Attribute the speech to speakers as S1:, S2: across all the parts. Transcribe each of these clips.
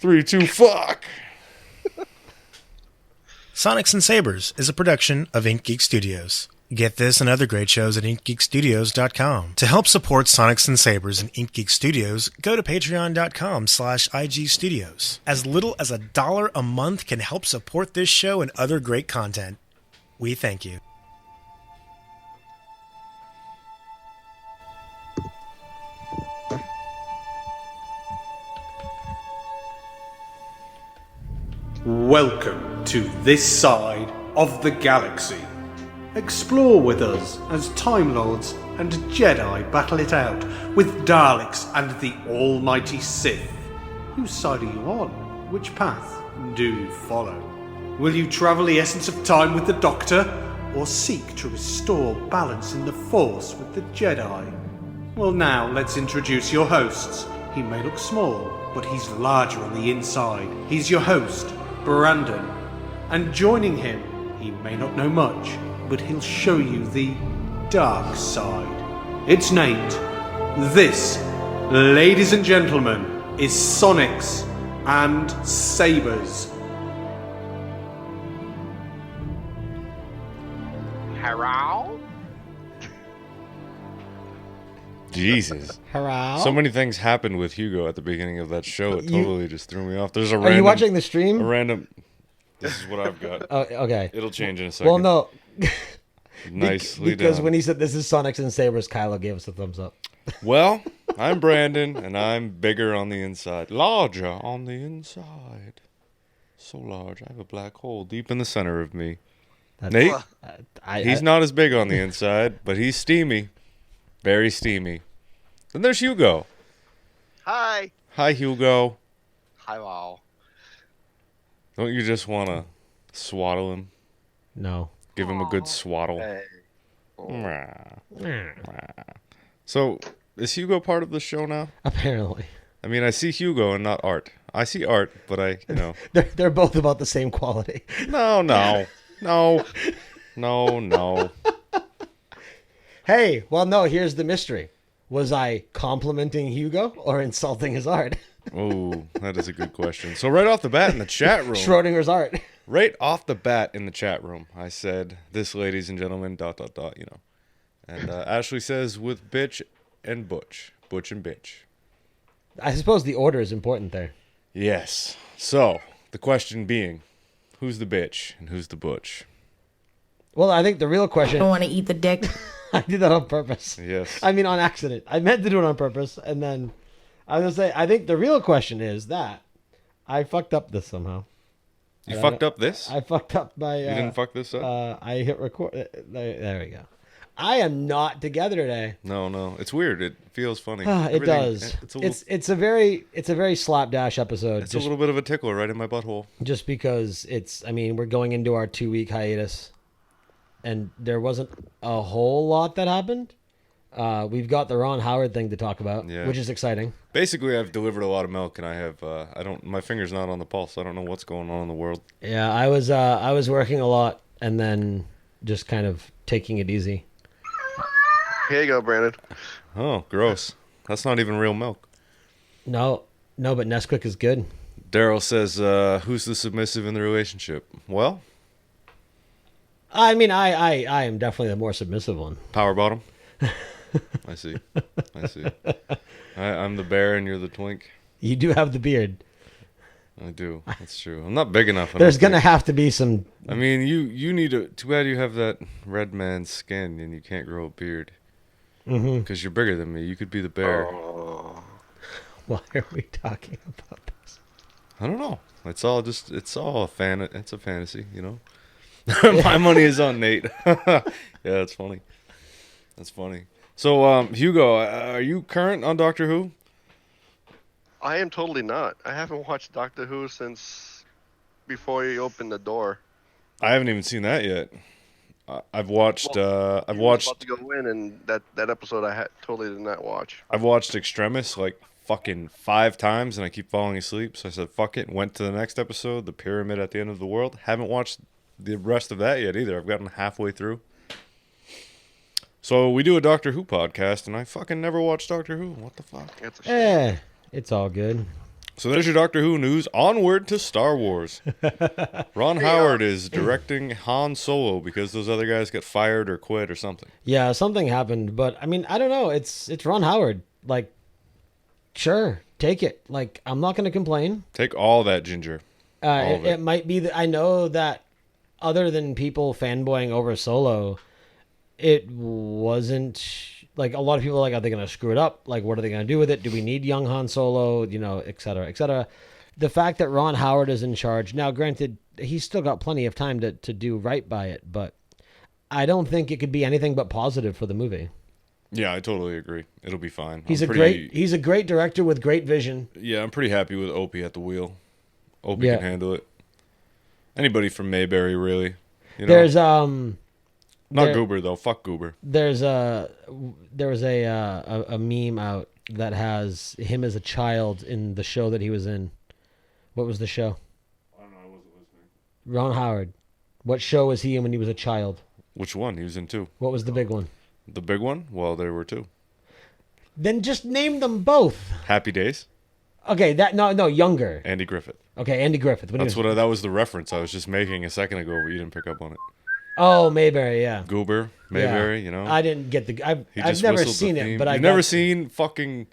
S1: 3, 2, fuck!
S2: Sonics and Sabers is a production of Geek Studios. Get this and other great shows at inkgeekstudios.com. To help support Sonics and Sabers and Geek Studios, go to patreon.com/igstudios. As little as $1 a month can help support this show and other great content. We thank you.
S3: Welcome to this side of the galaxy. Explore with us as Time Lords and Jedi battle it out with Daleks and the almighty Sith. Whose side are you on? Which path do you follow? Will you travel the essence of time with the Doctor, or seek to restore balance in the Force with the Jedi? Well, now let's introduce your hosts. He may look small, but he's larger on the inside. He's your host, Brandon. And joining him, he may not know much, but he'll show you the dark side. It's Nate. This, ladies and gentlemen, is Sonics and Sabers.
S4: Hello?
S1: Jesus.
S5: Hello?
S1: So many things happened with Hugo at the beginning of that show. It totally just threw me off. There's a
S5: Are
S1: random...
S5: you watching the stream?
S1: A random... This is what I've got.
S5: Oh, okay.
S1: It'll change in a second.
S5: Well, no.
S1: Nicely
S5: because
S1: done.
S5: when he said this is Sonics and Sabers, Kylo gave us a thumbs up.
S1: Well, I'm Brandon, and I'm bigger on the inside. Larger on the inside. So large. I have a black hole deep in the center of me. Nate? He's not as big on the inside, but he's steamy. Very steamy. Then there's Hugo.
S4: Hi.
S1: Hi, Hugo.
S4: Hello.
S1: Don't you just want to swaddle him?
S5: No.
S1: Give him a good swaddle.
S4: Hey.
S1: So, is Hugo part of the show now?
S5: Apparently.
S1: I mean, I see Hugo and not Art. I see Art, but
S5: They're both about the same quality.
S1: No.
S5: Hey, well, no, here's the mystery. Was I complimenting Hugo or insulting his art?
S1: Oh, that is a good question. So right off the bat in the chat room.
S5: Schrodinger's art.
S1: Right off the bat in the chat room, I said, this, ladies and gentlemen, ... And Ashley says, with bitch and butch. Butch and bitch.
S5: I suppose the order is important there.
S1: Yes. So, the question being, who's the bitch and who's the butch?
S5: Well, I think the real question...
S6: I don't want to eat the dick.
S5: I did that on purpose.
S1: Yes.
S5: I mean, on accident. I meant to do it on purpose, and then I was going to say, I think the real question is that I fucked up this somehow.
S1: You fucked up this?
S5: I fucked up my...
S1: You didn't fuck this up?
S5: I hit record. There we go. I am not together today.
S1: No. It's weird. It feels funny.
S5: It does. It's a very slapdash episode.
S1: It's a little bit of a tickle right in my butthole.
S5: Just because we're going into our 2-week hiatus, and there wasn't a whole lot that happened. We've got the Ron Howard thing to talk about, which is exciting.
S1: Basically, I've delivered a lot of milk, and I have my finger's not on the pulse. I don't know what's going on in the world.
S5: Yeah, I was working a lot, and then just kind of taking it easy.
S4: Here you go, Brandon.
S1: Oh, gross. That's not even real milk.
S5: No, but Nesquik is good.
S1: Daryl says, who's the submissive in the relationship? Well,
S5: I mean, I am definitely the more submissive one.
S1: Power bottom. I see. I'm the bear and you're the twink.
S5: You do have the beard.
S1: I do. That's true. I'm not big enough.
S5: There's going to have to be some...
S1: I mean, you need to... Too bad you have that red man's skin and you can't grow a beard. Because you're bigger than me. You could be the bear.
S4: Oh.
S5: Why are we talking about this?
S1: I don't know. It's all a fantasy, you know? My money is on Nate. Yeah, that's funny. So, Hugo, are you current on Doctor Who?
S4: I am totally not. I haven't watched Doctor Who since before you opened the door.
S1: I haven't even seen that yet. I've watched.
S4: About to go in, and that episode I totally did not watch.
S1: I've watched Extremis like fucking 5 times, and I keep falling asleep. So I said, "Fuck it." Went to the next episode, the pyramid at the end of the world. Haven't watched the rest of that yet either. I've gotten halfway through. So we do a Doctor Who podcast, and I fucking never watched Doctor Who. What the fuck?
S5: It's all good.
S1: So there's your Doctor Who news. Onward to Star Wars. Ron Howard is directing Han Solo because those other guys got fired or quit or something.
S5: Yeah, something happened, but I mean, I don't know. It's Ron Howard. Like, sure, take it. Like, I'm not going to complain.
S1: Take all that ginger.
S5: It might be that I know that other than people fanboying over Solo, it wasn't like a lot of people are like, are they going to screw it up? Like, what are they going to do with it? Do we need young Han Solo? You know, et cetera, et cetera. The fact that Ron Howard is in charge now, granted, he's still got plenty of time to do right by it, but I don't think it could be anything but positive for the movie.
S1: Yeah, I totally agree. It'll be fine.
S5: He's a great director with great vision.
S1: Yeah, I'm pretty happy with Opie at the wheel. Opie can handle it. Anybody from Mayberry, really. You know?
S5: There's
S1: not Goober though. Fuck Goober.
S5: There was a meme out that has him as a child in the show that he was in. What was the show?
S1: I don't know. I wasn't listening.
S5: Ron Howard. What show was he in when he was a child?
S1: Which one? He was in 2.
S5: What was the big one?
S1: The big one? Well, there were 2.
S5: Then just name them both.
S1: Happy Days.
S5: Okay, no, younger.
S1: Andy Griffith.
S5: Okay, Andy Griffith.
S1: That was the reference I was just making a second ago, but you didn't pick up on it.
S5: Oh, Mayberry, yeah.
S1: Goober, Mayberry,
S5: yeah.
S1: You know.
S5: I didn't get I've never seen it, but
S1: You've never seen fucking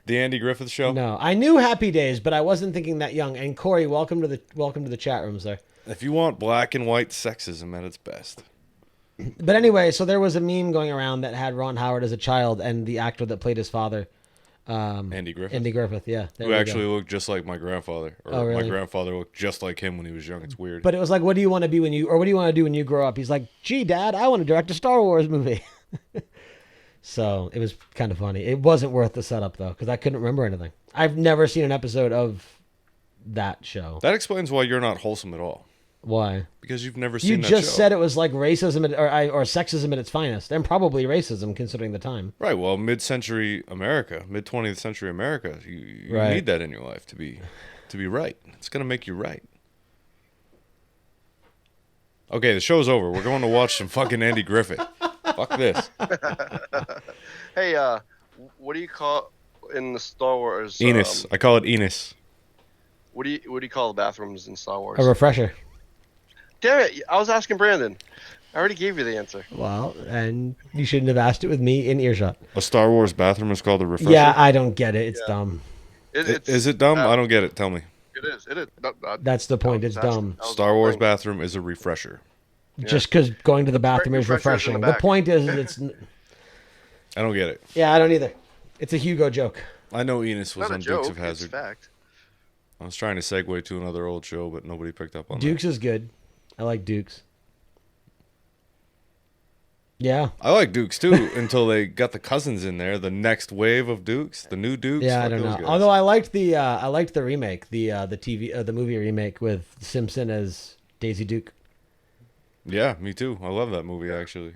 S1: the Andy Griffith Show?
S5: No, I knew Happy Days, but I wasn't thinking that young. And Corey, welcome to the chat room, sir.
S1: If you want black and white sexism at its best.
S5: But anyway, so there was a meme going around that had Ron Howard as a child and the actor that played his father.
S1: Andy Griffith.
S5: Andy Griffith, yeah.
S1: Who actually looked just like my grandfather. Or
S5: really?
S1: My grandfather looked just like him when he was young. It's weird.
S5: But it was like, what do you want to be what do you want to do when you grow up? He's like, gee, Dad, I want to direct a Star Wars movie. So it was kind of funny. It wasn't worth the setup, though, because I couldn't remember anything. I've never seen an episode of that show.
S1: That explains why you're not wholesome at all.
S5: Why?
S1: Because you've never seen that
S5: show.
S1: You
S5: just said it was like racism or sexism at its finest, and probably racism considering the time.
S1: Right. Well, mid-century America, mid-20th century America, you need that in your life to be right. It's gonna make you right. Okay, the show's over. We're going to watch some fucking Andy Griffith. Fuck this.
S4: Hey, what do you call in the Star Wars?
S1: Enos. I call it Enos.
S4: What do you call the bathrooms in Star Wars?
S5: A refresher.
S4: Damn it! I was asking Brandon. I already gave you the answer.
S5: Well, and you shouldn't have asked it with me in earshot.
S1: A Star Wars bathroom is called a refresher?
S5: Yeah, I don't get it. It's dumb.
S1: Is it dumb? I don't get it. Tell me.
S4: It is. It is.
S5: That's the point. It's dumb.
S1: Star Wars bathroom is a refresher.
S5: Just because going to the bathroom is refreshing. The point is, it's.
S1: I don't get it.
S5: Yeah, I don't either. It's a Hugo joke.
S1: I know Enos was on Dukes of Hazzard.
S4: It's fact.
S1: I was trying to segue to another old show, but nobody picked up on
S5: Dukes is good. I like Dukes. Yeah.
S1: I like Dukes too until they got the cousins in there. The next wave of Dukes, the new Dukes.
S5: Yeah, I don't know. Guys. Although I liked the remake, the movie remake with Simpson as Daisy Duke.
S1: Yeah, me too. I love that movie actually.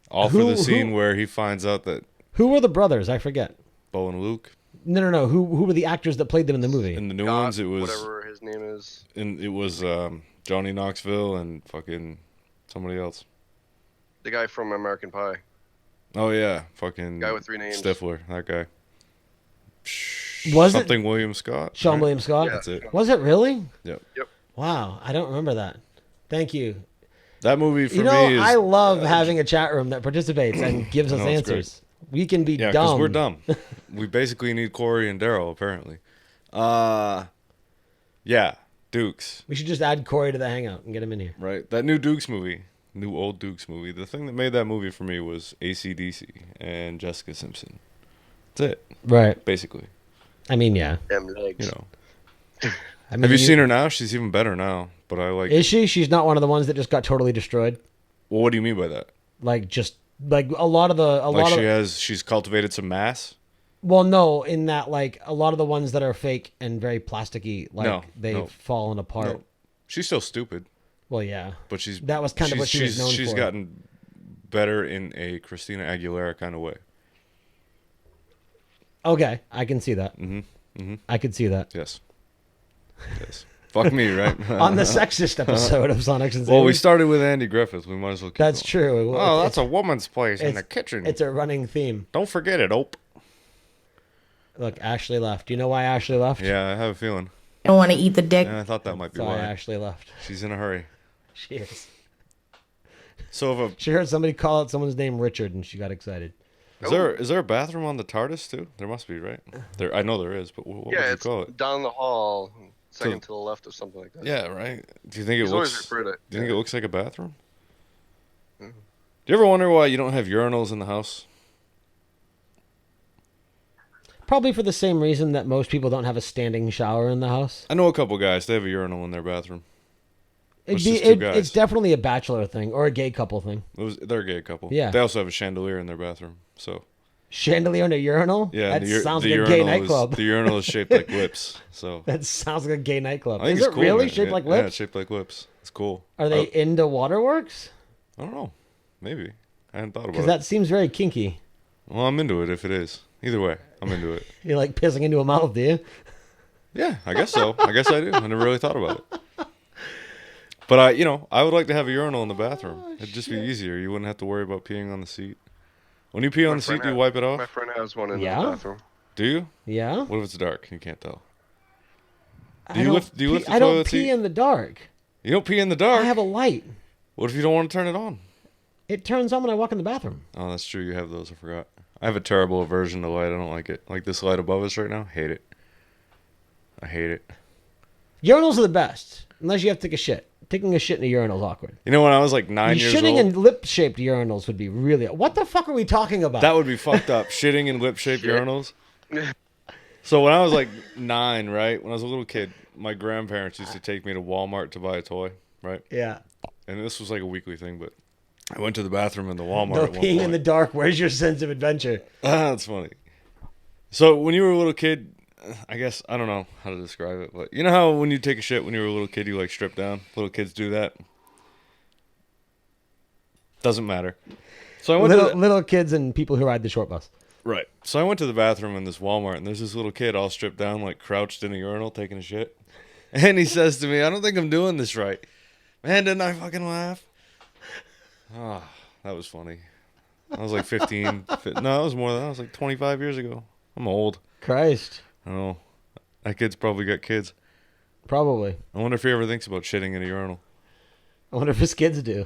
S1: All for the scene where he finds out that.
S5: Who were the brothers? I forget.
S1: Bo and Luke.
S5: No. Who were the actors that played them in the movie?
S1: In the new ones, it was
S4: whatever his name is.
S1: And it was Johnny Knoxville and fucking somebody else.
S4: The guy from American Pie.
S1: Oh yeah, fucking
S4: guy with 3 names.
S1: Stifler, that guy.
S5: Was
S1: something William Scott?
S5: Sean right? William Scott.
S4: Yeah,
S1: that's it.
S5: Was it really?
S1: Yep.
S5: Wow, I don't remember that. Thank you.
S1: That movie for
S5: me
S1: is.
S5: I love having a chat room that participates and gives us answers. We can be dumb.
S1: because we're dumb. We basically need Corey and Daryl, apparently. Yeah, Dukes.
S5: We should just add Corey to the hangout and get him in here.
S1: Right. That new Dukes movie, new old Dukes movie, the thing that made that movie for me was AC/DC and Jessica Simpson. That's it.
S5: Right.
S1: Basically.
S5: I mean, yeah.
S4: Them legs.
S1: You know. Have you seen her now? She's even better now. But I like.
S5: Is she? She's not one of the ones that just got totally destroyed.
S1: Well, what do you mean by that?
S5: Like a lot of
S1: she's cultivated some mass.
S5: Well, no, in that like a lot of the ones that are fake and very plasticky, they've fallen apart.
S1: No. She's still stupid.
S5: Well, yeah,
S1: but
S5: that was kind of what she was known for.
S1: She's gotten better in a Christina Aguilera kind of way.
S5: Okay, I can see that. I could see that.
S1: Yes. Fuck me, right?
S5: On the sexist episode of Sonics and Sabers.
S1: Well, we started with Andy Griffith. We might as well keep
S5: That's
S1: going.
S5: true.
S1: Oh, that's a woman's place in the kitchen.
S5: It's a running theme.
S1: Don't forget it, Ope.
S5: Look, Ashley left. Do you know why Ashley left?
S1: Yeah, I have a feeling.
S6: I don't want to eat the dick.
S1: Yeah, I thought that might be
S5: That's why
S1: why.
S5: Ashley left.
S1: She's in a hurry.
S5: She is.
S1: So if
S5: She heard somebody call out someone's name Richard, and she got excited.
S1: is there a bathroom on the TARDIS too? There must be, right? I know there is, but what would you call it?
S4: Down the hall, second to the left or something like that.
S1: Yeah, right. Do you think
S4: He's
S1: it
S4: always
S1: looks?
S4: referred to it.
S1: Do you think it looks like a bathroom? Do you ever wonder why you don't have urinals in the house?
S5: Probably for the same reason that most people don't have a standing shower in the house.
S1: I know a couple guys. They have a urinal in their bathroom.
S5: It'd
S1: It's
S5: be,
S1: just two guys.
S5: it's definitely a bachelor thing or a gay couple thing.
S1: They're a gay couple.
S5: Yeah.
S1: They also have a chandelier in their bathroom. So
S5: Chandelier and a urinal?
S1: yeah,
S5: That sounds
S1: the
S5: like a gay
S1: urinal
S5: nightclub.
S1: the urinal is shaped like lips. So
S5: That sounds like a gay nightclub.
S1: I think
S5: Is
S1: it's
S5: it
S1: cool,
S5: really
S1: man.
S5: shaped like
S1: Yeah, it's
S5: lips?
S1: shaped like lips. It's cool.
S5: Are they into waterworks?
S1: I don't know. Maybe. I hadn't thought about
S5: Because
S1: it.
S5: that seems very kinky.
S1: Well, I'm into it if it is. Either way, I'm into it.
S5: You're like pissing into a mouth, do you?
S1: Yeah, I guess so. I guess I do. I never really thought about it. But I would like to have a urinal in the bathroom. It'd just be easier. You wouldn't have to worry about peeing on the seat. When you pee on the seat, do you wipe it
S4: My
S1: off?
S4: friend has one in
S5: Yeah?
S4: the bathroom.
S1: Do you?
S5: Yeah?
S1: What if it's dark? You can't tell.
S5: I don't
S1: lift the
S5: I don't
S1: toilet
S5: pee
S1: seat?
S5: in the dark.
S1: You don't pee in the dark?
S5: I have a light.
S1: What if you don't want to turn it on?
S5: It turns on when I walk in the bathroom.
S1: Oh, that's true. You have those. I forgot. I have a terrible aversion to light. I don't like it. Like this light above us right now. Hate it. I hate it.
S5: Urinals are the best, unless you have to take a shit. Taking a shit in a urinal is awkward.
S1: You know, when I was like 9 years
S5: Shitting
S1: old,
S5: in lip-shaped urinals would be really... What the fuck are we talking about?
S1: that would be fucked up. Shitting in lip-shaped urinals. So when I was like 9, right? When I was a little kid, my grandparents used to take me to Walmart to buy a toy, right?
S5: Yeah.
S1: And this was like a weekly thing, but I went to the bathroom in the Walmart
S5: No
S1: at one
S5: peeing
S1: point.
S5: in the dark. Where's your sense of adventure?
S1: That's funny. So when you were a little kid, I guess, I don't know how to describe it, but you know how when you take a shit when you were a little kid, you like strip down? Little kids do that. Doesn't matter. So I went to
S5: Little kids and people who ride the short bus.
S1: Right. So I went to the bathroom in this Walmart, and there's this little kid all stripped down, like crouched in a urinal taking a shit. And he says to me, I don't think I'm doing this right. Man, didn't I fucking laugh? Oh, that was funny. I was like 15. No, it was more than that. I was like 25 years ago. I'm old.
S5: Christ.
S1: I don't know. That kid's probably got kids.
S5: Probably.
S1: I wonder if he ever thinks about shitting in a urinal.
S5: I wonder if his kids do.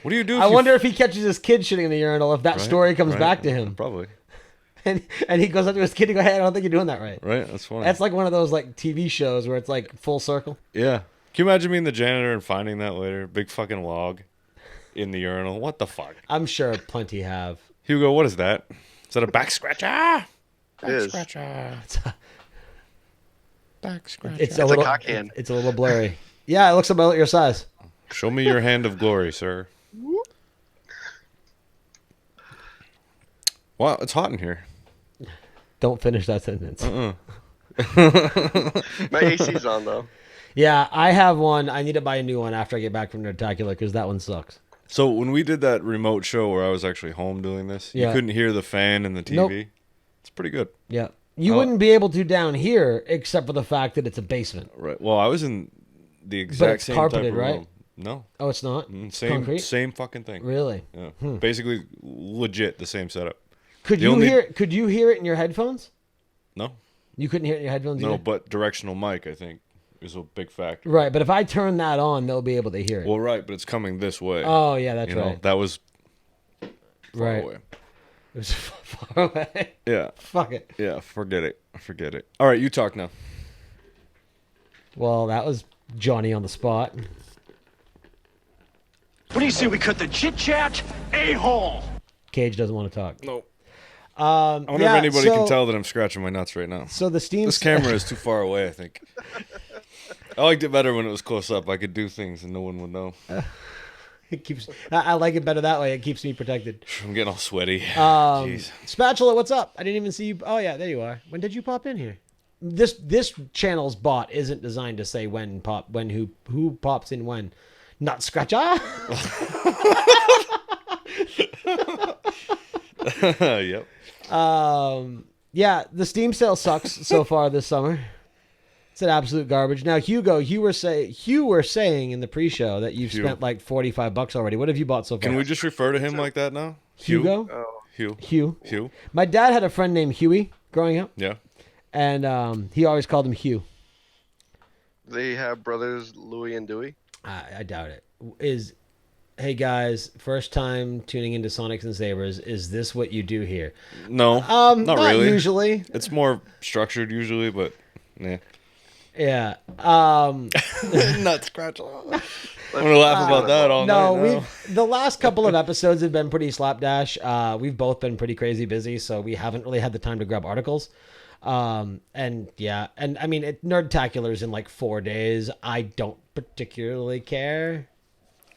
S1: What do you do?
S5: I wonder if he catches his kid shitting in the urinal, if that story comes back to him.
S1: Probably.
S5: And he goes up to his kid and goes, hey, I don't think you're doing that right.
S1: Right? That's funny.
S5: That's like one of those like TV shows where it's like full circle.
S1: Yeah. Can you imagine being the janitor and finding that later? Big fucking log in the urinal. What the fuck?
S5: I'm sure plenty have.
S1: Hugo, what is that? Is that a back scratcher?
S4: It is.
S1: Back scratcher.
S5: It's a little
S4: cock hand.
S5: It's a little blurry. Yeah, it looks about your size.
S1: Show me your hand of glory, sir. Wow, it's hot in here.
S5: Don't finish that sentence.
S4: My AC's on though.
S5: Yeah, I have one. I need to buy a new one after I get back from Nerdtacular because that one sucks.
S1: So when we did that remote show where I was actually home doing this, you
S5: Yeah.
S1: couldn't hear the fan and the TV.
S5: Nope.
S1: It's pretty good.
S5: Yeah. You wouldn't be able to down here except for the fact that it's a basement.
S1: Right. Well, I was in the exact
S5: it's
S1: same
S5: carpeted,
S1: type of
S5: right?
S1: room. No.
S5: Oh, it's not? Concrete?
S1: Same fucking thing.
S5: Really?
S1: Yeah. Basically, legit the same setup.
S5: Could
S1: The
S5: you
S1: only-
S5: hear Could you hear it in your headphones?
S1: No.
S5: You couldn't hear it in your headphones
S1: No,
S5: either?
S1: but directional mic, I think, is a big factor.
S5: Right, but if I turn that on, they'll be able to hear it.
S1: Well, right, but it's coming this way.
S5: Oh, yeah, that's
S1: you know,
S5: right.
S1: that was far
S5: Right.
S1: away.
S5: It was far away.
S1: Yeah.
S5: Fuck it.
S1: Yeah, forget it. Forget it. All right, you talk now.
S5: Well, that was Johnny on the spot.
S7: What do you say we cut the chit-chat? A-hole!
S5: Cage doesn't want to talk.
S1: No. I wonder if anybody can tell that I'm scratching my nuts right now.
S5: So the Steam...
S1: This camera is too far away, I think. I liked it better when it was close up. I could do things and no one would know.
S5: It keeps. I like it better that way. It keeps me protected.
S1: I'm getting all sweaty. Jeez.
S5: Spatula, what's up? I didn't even see you. Oh yeah, there you are. When did you pop in here? This channel's bot isn't designed to say who pops in when. Not scratcher.
S1: Yep.
S5: Yeah, the Steam sale sucks so far this summer. It's an absolute garbage. Now, Hugo, you were saying in the pre-show that you've spent like $45 already. What have you bought so far?
S1: Can we just refer to him like that now?
S5: Hugo?
S1: Hugh.
S5: Hugh.
S1: Hugh.
S5: My dad had a friend named Huey growing up,
S1: Yeah.
S5: and he always called him Hugh.
S4: They have brothers Louie and Dewey.
S5: I doubt it. Hey guys, first time tuning into Sonics and Sabers. Is this what you do here?
S1: No, not really.
S5: Usually.
S1: It's more structured usually, but yeah.
S5: Yeah.
S1: Not scratch. I'm gonna laugh about that all night. No,
S5: the last couple of episodes have been pretty slapdash. We've both been pretty crazy busy, so we haven't really had the time to grab articles. And I mean, Nerdtacular's in like 4 days. I don't particularly care.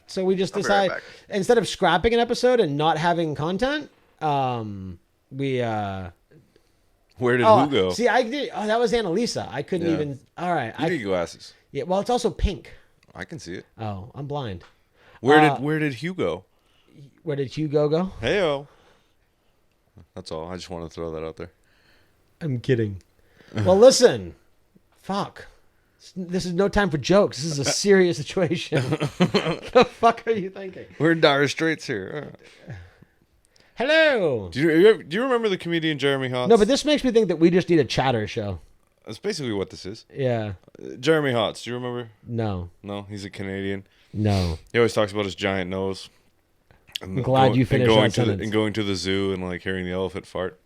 S5: So we just decide instead of scrapping an episode and not having content, we
S1: Where did who go?
S5: See, I did. Oh, that was Annalisa. I couldn't even. All right,
S1: You need glasses.
S5: Yeah, well, it's also pink.
S1: I can see it.
S5: Oh, I'm blind.
S1: Where did Hugo?
S5: Where did Hugo go?
S1: Heyo. That's all. I just want to throw that out there.
S5: I'm kidding. Well, listen. Fuck. This is no time for jokes. This is a serious situation. The fuck are you thinking?
S1: We're in dire straits here.
S5: Hello.
S1: Do you remember the comedian Jeremy Hotz?
S5: No, but this makes me think that we just need a chatter show.
S1: That's basically what this is.
S5: Yeah.
S1: Jeremy Hotz, do you remember?
S5: No.
S1: No, he's a Canadian.
S5: No.
S1: He always talks about his giant nose.
S5: I'm glad you finished that sentence.
S1: And going to the zoo and like hearing the elephant fart.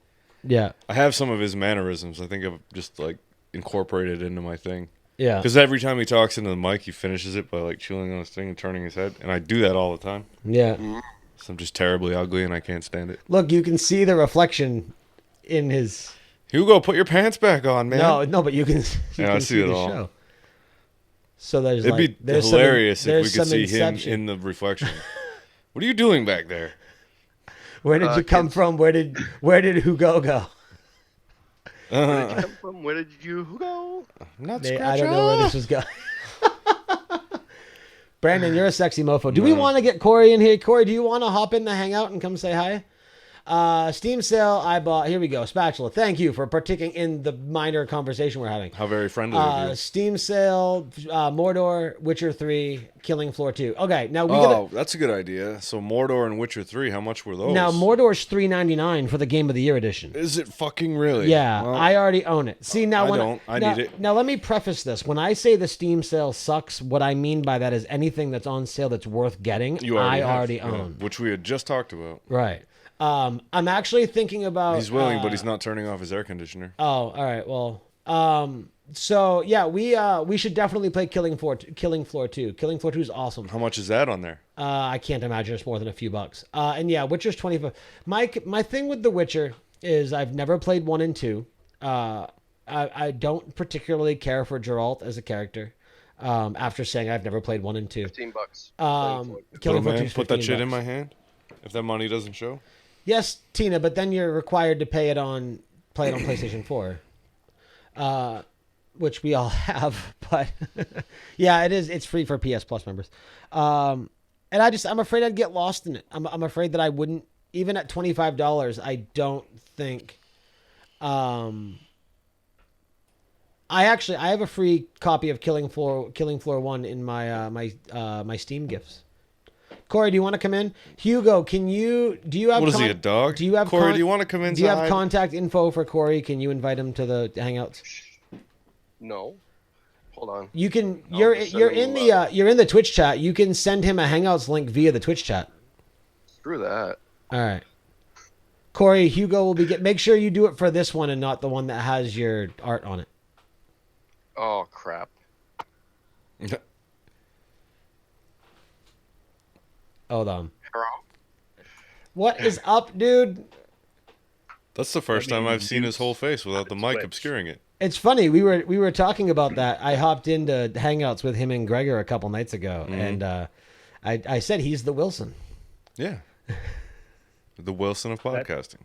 S5: Yeah.
S1: I have some of his mannerisms. I think I've just like incorporated into my thing.
S5: Yeah.
S1: Because every time he talks into the mic, he finishes it by like chewing on his thing and turning his head. And I do that all the time.
S5: Yeah.
S1: So I'm just terribly ugly and I can't stand it.
S5: Look, you can see the reflection in his...
S1: Hugo, put your pants back on, man.
S5: No, but you can
S1: I see it
S5: the
S1: all.
S5: show. So there's
S1: It'd be hilarious if we could see
S5: inception.
S1: him in the reflection. What are you doing back there?
S5: Where did you come from? Where did Hugo go?
S4: Where did you come from? Where did you go?
S5: I don't know where this was going. Brandon, you're a sexy mofo. Do we want to get Corey in here? Corey, do you want to hop in the hangout and come say hi? Steam sale I bought. Here we go. Spatula. Thank you for partaking in the minor conversation we're having.
S1: How very friendly of you.
S5: Steam sale, Mordor, Witcher 3, Killing Floor 2. Okay, now
S1: that's a good idea. So Mordor and Witcher 3, how much were those?
S5: Now Mordor's $3.99 for the Game of the Year edition.
S1: Is it fucking really?
S5: Yeah,
S1: well,
S5: I already own it. See, now
S1: I need it.
S5: Now let me preface this. When I say the Steam sale sucks, what I mean by that is anything that's on sale that's worth getting, I already own.
S1: Which we had just talked about.
S5: Right. I'm actually thinking about...
S1: He's willing, but he's not turning off his air conditioner.
S5: Oh, all right. Well, so yeah, we should definitely play Killing Floor 2. Killing Floor 2 is awesome.
S1: How much is that on there?
S5: I can't imagine it's more than a few bucks. And yeah, Witcher's 25. My thing with The Witcher is I've never played 1 and 2. I don't particularly care for Geralt as a character. After saying I've never played 1 and 2.
S4: $15.
S5: Killing Floor 2 is
S1: put that shit
S5: $15.
S1: in my hand. If that money doesn't show.
S5: Yes, Tina, but then you're required to play it on PlayStation 4, which we all have. But yeah, it is. It's free for PS Plus members, and I'm afraid I'd get lost in it. I'm afraid that I wouldn't, even at $25. I don't think. I have a free copy of Killing Floor 1 in my my Steam gifts. Corey, do you want to come in? Hugo, do you have...
S1: What is he, a dog?
S5: Do you have
S1: Corey, do you want to come inside?
S5: Do you have contact info for Corey? Can you invite him to the Hangouts?
S4: No. Hold on.
S5: You can... You're in the Twitch chat. You can send him a Hangouts link via the Twitch chat.
S4: Screw that.
S5: All right. Corey, Hugo will be... Make sure you do it for this one and not the one that has your art on it.
S4: Oh, crap.
S5: Hold on. What is up, dude?
S1: That's the first time I've seen his whole face without the mic obscuring it.
S5: It's funny. We were talking about that. I hopped into Hangouts with him and Gregor a couple nights ago, and I said he's the Wilson.
S1: Yeah. The Wilson of podcasting.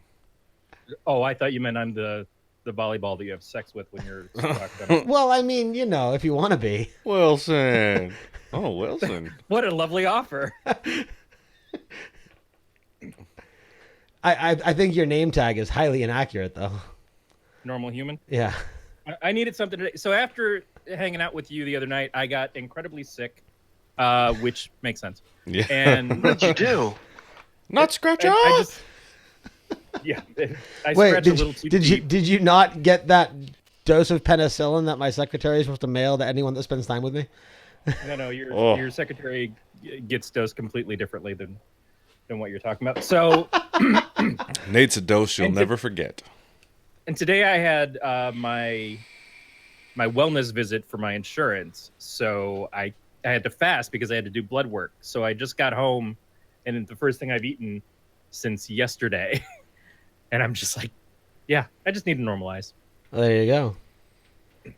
S6: I thought you meant I'm the volleyball that you have sex with when you're stuck.
S5: Well, I mean, if you want to be.
S1: Wilson. Oh, Wilson.
S6: What a lovely offer.
S5: I think your name tag is highly inaccurate, though.
S6: Normal human?
S5: Yeah.
S6: I needed something today. So after hanging out with you the other night, I got incredibly sick, which makes sense.
S1: Yeah.
S6: And
S4: What'd you do?
S1: Not scratch off.
S6: Yeah, I
S5: Wait,
S6: scratched a little too deep.
S5: did you not get that dose of penicillin that my secretary is supposed to mail to anyone that spends time with me?
S6: No,
S1: Oh.
S6: your secretary gets dosed completely differently than what you're talking about. So,
S1: Nate's a dose you'll
S6: And to-
S1: never forget.
S6: and today I had my wellness visit for my insurance. So I had to fast because I had to do blood work. So I just got home, and it's the first thing I've eaten since yesterday, and I'm just like, yeah, I just need to normalize.
S5: Well, there you go.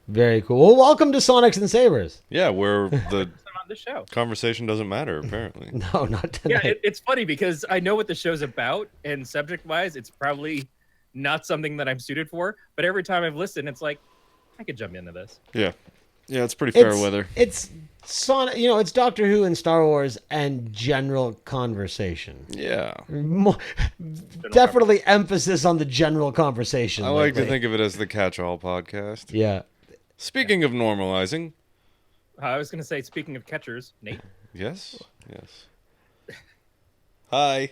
S5: Very cool. Well, welcome to Sonics and Sabers.
S1: Yeah, where the
S6: I'm on the show.
S1: conversation doesn't matter, apparently.
S5: No, not
S6: Yeah,
S5: tonight.
S6: it's funny because I know what the show's about, and subject-wise, it's probably not something that I'm suited for. But every time I've listened, it's like, I could jump into this.
S1: Yeah. Yeah, it's pretty fair weather.
S5: It's Sonic. It's Doctor Who and Star Wars and general conversation.
S1: Yeah.
S5: Definitely emphasis on the general conversation.
S1: I like to
S5: lately.
S1: think of it as the catch-all podcast.
S5: Yeah.
S1: Speaking of normalizing,
S6: I was going to say, speaking of catchers, Nate.
S1: yes, yes. Hi.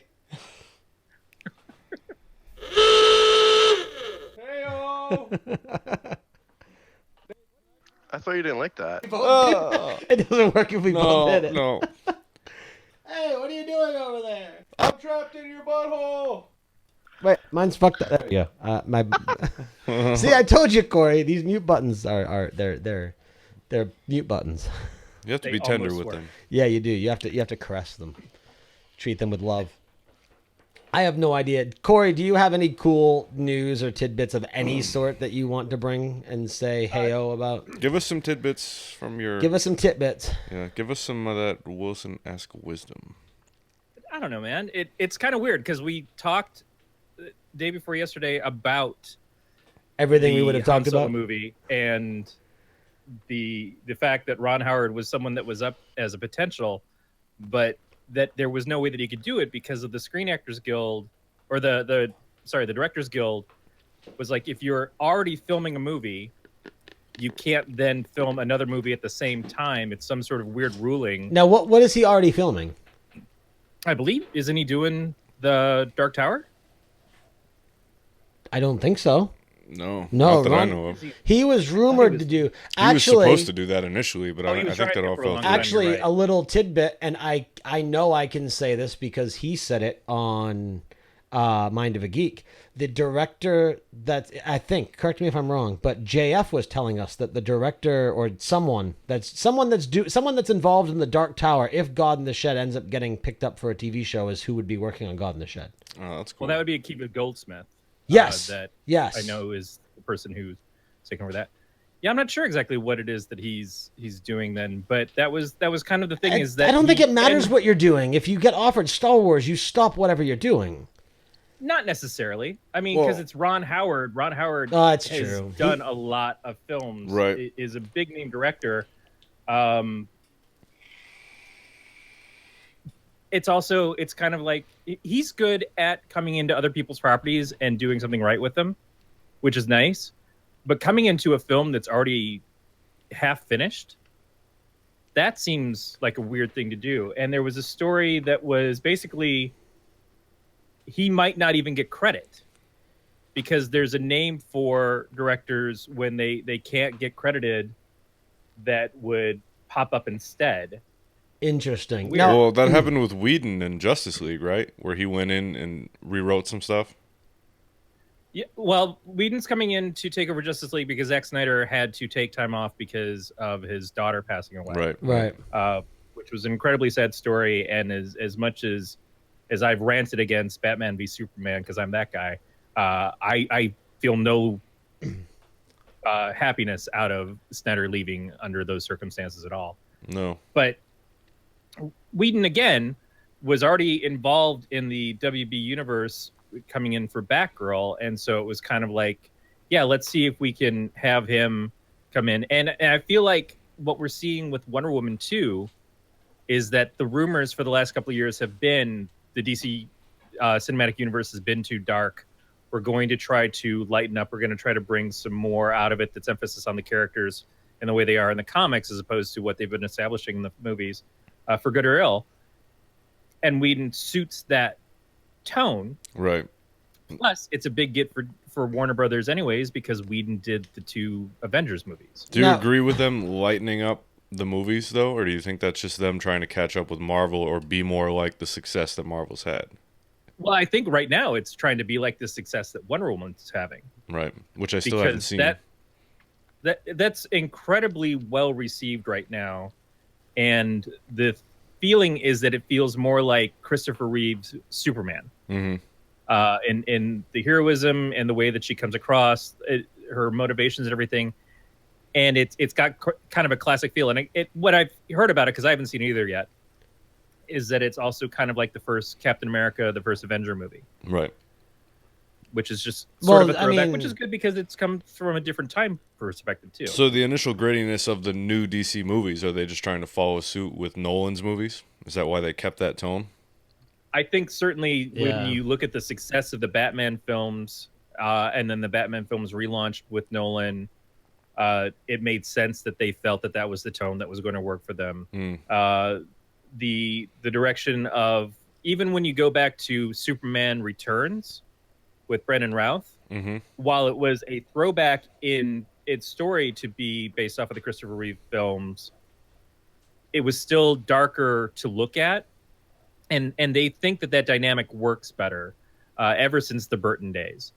S4: I thought you didn't like that.
S5: It doesn't work if we both hit it.
S1: No.
S5: Hey, what are you doing over there? I'm trapped in your butthole. Wait, mine's fucked up. There we go. My. See, I told you, Corey. These mute buttons are they're mute buttons.
S1: You have to
S6: They
S1: be tender
S6: almost
S1: with
S6: work.
S1: them.
S5: Yeah, you do. You have to caress them, treat them with love. I have no idea. Corey, do you have any cool news or tidbits of any sort that you want to bring and say hey-oh about?
S1: Give us some tidbits from your...
S5: Give us some tidbits.
S1: Yeah, give us some of that Wilson-esque wisdom.
S6: I don't know, man. It's kind of weird because we talked the day before yesterday about
S5: Everything we
S6: the
S5: would have
S6: Han
S5: talked
S6: Solo
S5: about.
S6: movie and the fact that Ron Howard was someone that was up as a potential, but that there was no way that he could do it because of the Screen Actors Guild or the Directors Guild was like, if you're already filming a movie, you can't then film another movie at the same time. It's some sort of weird ruling.
S5: Now, what is he already filming?
S6: I believe, isn't he doing the Dark Tower?
S5: I don't think so.
S1: No,
S5: No,
S1: not that I
S5: Ron-
S1: know of.
S5: He was rumored to do.
S1: He was
S5: Actually,
S1: supposed to do that initially, but
S6: Oh,
S1: I
S6: he was
S1: think
S6: trying
S1: that
S6: to
S1: all
S6: for a
S1: fell
S6: long
S1: through.
S6: time.
S5: actually,
S6: You're right.
S5: a little tidbit, and I know I can say this because he said it on Mind of a Geek. The director that I think, correct me if I'm wrong, but JF was telling us that the director or someone that's involved in the Dark Tower, if God in the Shed ends up getting picked up for a TV show, is who would be working on God in the Shed.
S1: Oh, that's cool.
S6: Well, that would be Akiva Goldsmith.
S5: Yes.
S6: That I know is the person who's taking over that. Yeah, I'm not sure exactly what it is that he's doing then, but that was kind of the thing is that
S5: I don't think
S6: he-
S5: it matters
S6: and
S5: what you're doing. If you get offered Star Wars, you stop whatever you're doing.
S6: not necessarily. I mean, because
S1: Well-
S6: it's Ron Howard. Ron Howard
S5: Oh, that's
S6: has
S5: true.
S6: done a lot of films.
S1: Right.
S6: Is a big name director. It's kind of like he's good at coming into other people's properties and doing something right with them, which is nice. But coming into a film that's already half finished, that seems like a weird thing to do. And there was a story that was basically he might not even get credit because there's a name for directors when they can't get credited that would pop up instead.
S5: Interesting.
S6: Weird.
S5: Now,
S1: Well, that happened with Whedon in Justice League, right? Where he went in and rewrote some stuff.
S6: Yeah, well, Whedon's coming in to take over Justice League because Zack Snyder had to take time off because of his daughter passing away.
S1: Right.
S5: right.
S6: Which was an incredibly sad story. And as much as I've ranted against Batman v Superman because I'm that guy, I feel no happiness out of Snyder leaving under those circumstances at all.
S1: No.
S6: But Whedon again was already involved in the WB universe coming in for Batgirl, and so it was kind of like, yeah, let's see if we can have him come in. And I feel like what we're seeing with Wonder Woman 2 is that the rumors for the last couple of years have been the DC cinematic universe has been too dark. We're going to try to lighten up. We're going to try to bring some more out of it that's emphasis on the characters and the way they are in the comics as opposed to what they've been establishing in the movies, for good or ill. And Whedon suits that tone.
S1: Right.
S6: Plus, it's a big get for Warner Brothers anyways, because Whedon did the 2 Avengers movies.
S1: Do you
S5: Now-
S1: agree with them lightening up the movies, though? Or do you think that's just them trying to catch up with Marvel or be more like the success that Marvel's had?
S6: Well, I think right now it's trying to be like the success that Wonder Woman's having.
S1: Right. Which I still haven't
S6: Because
S1: seen.
S6: that's incredibly well received right now. And the feeling is that it feels more like Christopher Reeve's Superman.
S1: Mm-hmm.
S6: In the heroism and the way that she comes across, her motivations and everything. And it's got kind of a classic feel. And what I've heard about it, because I haven't seen either yet, is that it's also kind of like the first Captain America, the first Avenger movie.
S1: Right.
S6: Which is just sort of a
S5: Well, I
S6: throwback,
S5: mean-
S6: which is good because it's come from a different time perspective, too.
S1: So the initial grittiness of the new DC movies, are they just trying to follow suit with Nolan's movies? Is that why they kept that tone?
S6: I think certainly
S5: Yeah.
S6: when you look at the success of the Batman films, and then the Batman films relaunched with Nolan, it made sense that they felt that was the tone that was going to work for them. The direction of, even when you go back to Superman Returns with Brendan Routh, while it was a throwback in its story to be based off of the Christopher Reeve films, it was still darker to look at. And they think that dynamic works better ever since the Burton days.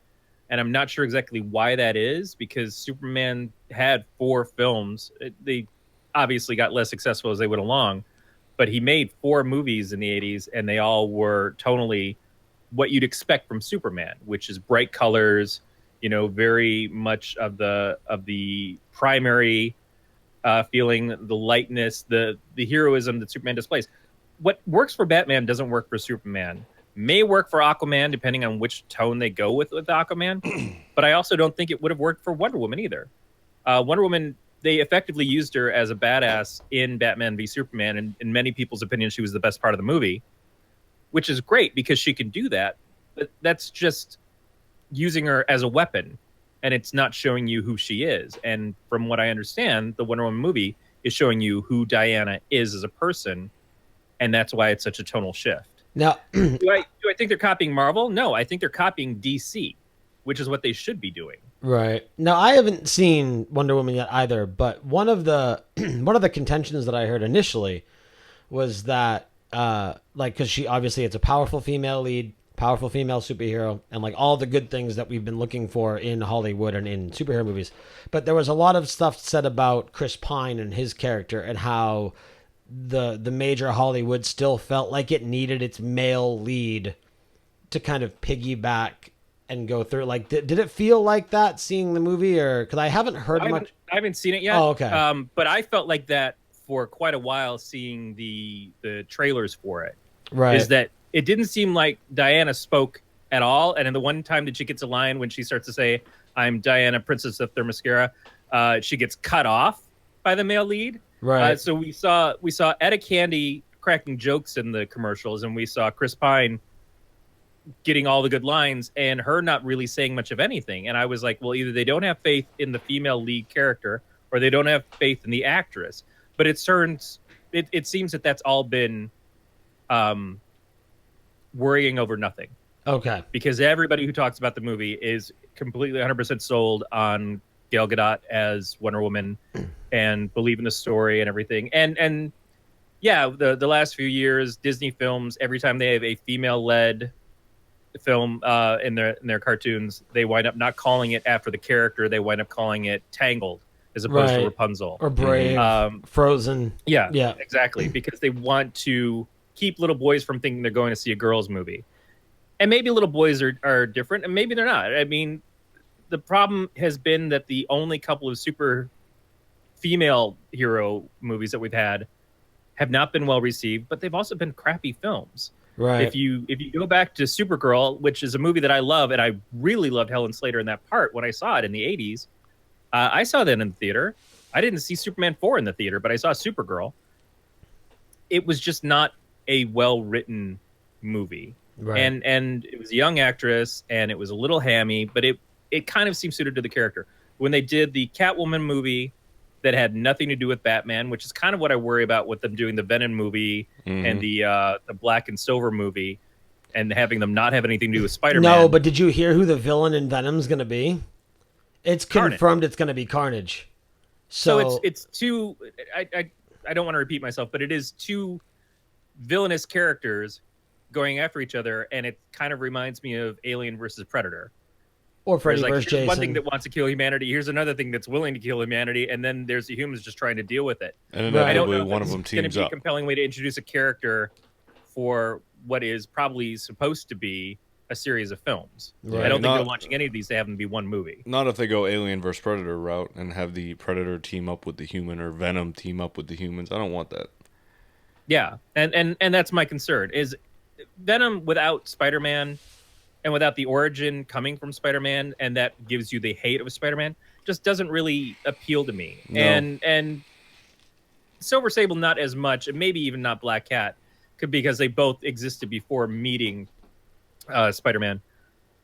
S6: And I'm not sure exactly why that is, because Superman had 4 films. They obviously got less successful as they went along, but he made 4 movies in the 80s, and they all were tonally what you'd expect from Superman, which is bright colors, very much of the primary feeling, the lightness, the heroism that Superman displays. What works for Batman doesn't work for Superman. May work for Aquaman, depending on which tone they go with Aquaman. But I also don't think it would have worked for Wonder Woman either. Wonder Woman, they effectively used her as a badass in Batman v Superman, and in many people's opinion, she was the best part of the movie, which is great because she can do that. But that's just using her as a weapon, and it's not showing you who she is. And from what I understand, the Wonder Woman movie is showing you who Diana is as a person, and that's why it's such a tonal shift.
S5: Now,
S6: Do I think they're copying Marvel? No, I think they're copying DC, which is what they should be doing.
S5: right now, I haven't seen Wonder Woman yet either. But one of the contentions that I heard initially was that, because she obviously, it's a powerful female lead, powerful female superhero, and like all the good things that we've been looking for in Hollywood and in superhero movies. But there was a lot of stuff said about Chris Pine and his character, and how the major Hollywood still felt like it needed its male lead to kind of piggyback and go through. Like, did it feel like that seeing the movie, or because I haven't heard much?
S6: I haven't seen it yet.
S5: Oh, okay.
S6: But I felt like that for quite a while seeing the trailers for it.
S5: Right.
S6: Is that it didn't seem like Diana spoke at all, and in the one time that she gets a line when she starts to say, "I'm Diana, Princess of Themyscira," she gets cut off by the male lead.
S5: Right.
S6: So we saw Etta Candy cracking jokes in the commercials, and we saw Chris Pine getting all the good lines, and her not really saying much of anything. And I was like, well, either they don't have faith in the female lead character, or they don't have faith in the actress. But it seems that that's all been worrying over nothing.
S5: Okay.
S6: Because everybody who talks about the movie is completely 100% sold on Gal Gadot as Wonder Woman and believe in the story and everything. And yeah, the last few years, Disney films, every time they have a female-led film in their cartoons, they wind up not calling it after the character. They wind up calling it Tangled as opposed to
S5: Right.
S6: Rapunzel.
S5: Or Brave, Frozen.
S6: Yeah,
S5: Yeah.
S6: exactly. Because they want to keep little boys from thinking they're going to see a girls' movie. And maybe little boys are different, and maybe they're not. I mean, the problem has been that the only couple of super female hero movies that we've had have not been well received, but they've also been crappy films.
S5: Right.
S6: If you go back to Supergirl, which is a movie that I love, and I really loved Helen Slater in that part when I saw it in the 80s. I saw that in the theater. I didn't see Superman 4 in the theater, but I saw Supergirl. It was just not a well-written movie.
S5: Right.
S6: And it was a young actress, and it was a little hammy, but it kind of seemed suited to the character. When they did the Catwoman movie that had nothing to do with Batman, which is kind of what I worry about with them doing the Venom movie and the Black and Silver movie, and having them not have anything to do with Spider-Man.
S5: No, but did you hear who the villain in Venom's going to be? It's
S6: Carnage.
S5: confirmed it's going to be Carnage.
S6: So it's two. I don't want to repeat myself, but it is two villainous characters going after each other, and it kind of reminds me of Alien versus Predator.
S5: Or Freddy versus Jason.
S6: One thing that wants to kill humanity. Here's another thing that's willing to kill humanity, and then there's the humans just trying to deal with it.
S1: And inevitably, one of them
S6: It's going
S1: teams
S6: to be a
S1: up.
S6: compelling way to introduce a character for what is probably supposed to be a series of films.
S1: Right.
S6: I don't think they're launching any of these to have them be one movie.
S1: Not if they go Alien versus Predator route and have the Predator team up with the human or Venom team up with the humans. I don't want that.
S6: Yeah, and that's my concern, is Venom without Spider-Man and without the origin coming from Spider-Man, and that gives you the hate of Spider-Man, just doesn't really appeal to me.
S1: No.
S6: And Silver Sable not as much, and maybe even not Black Cat, because they both existed before meeting Spider-Man.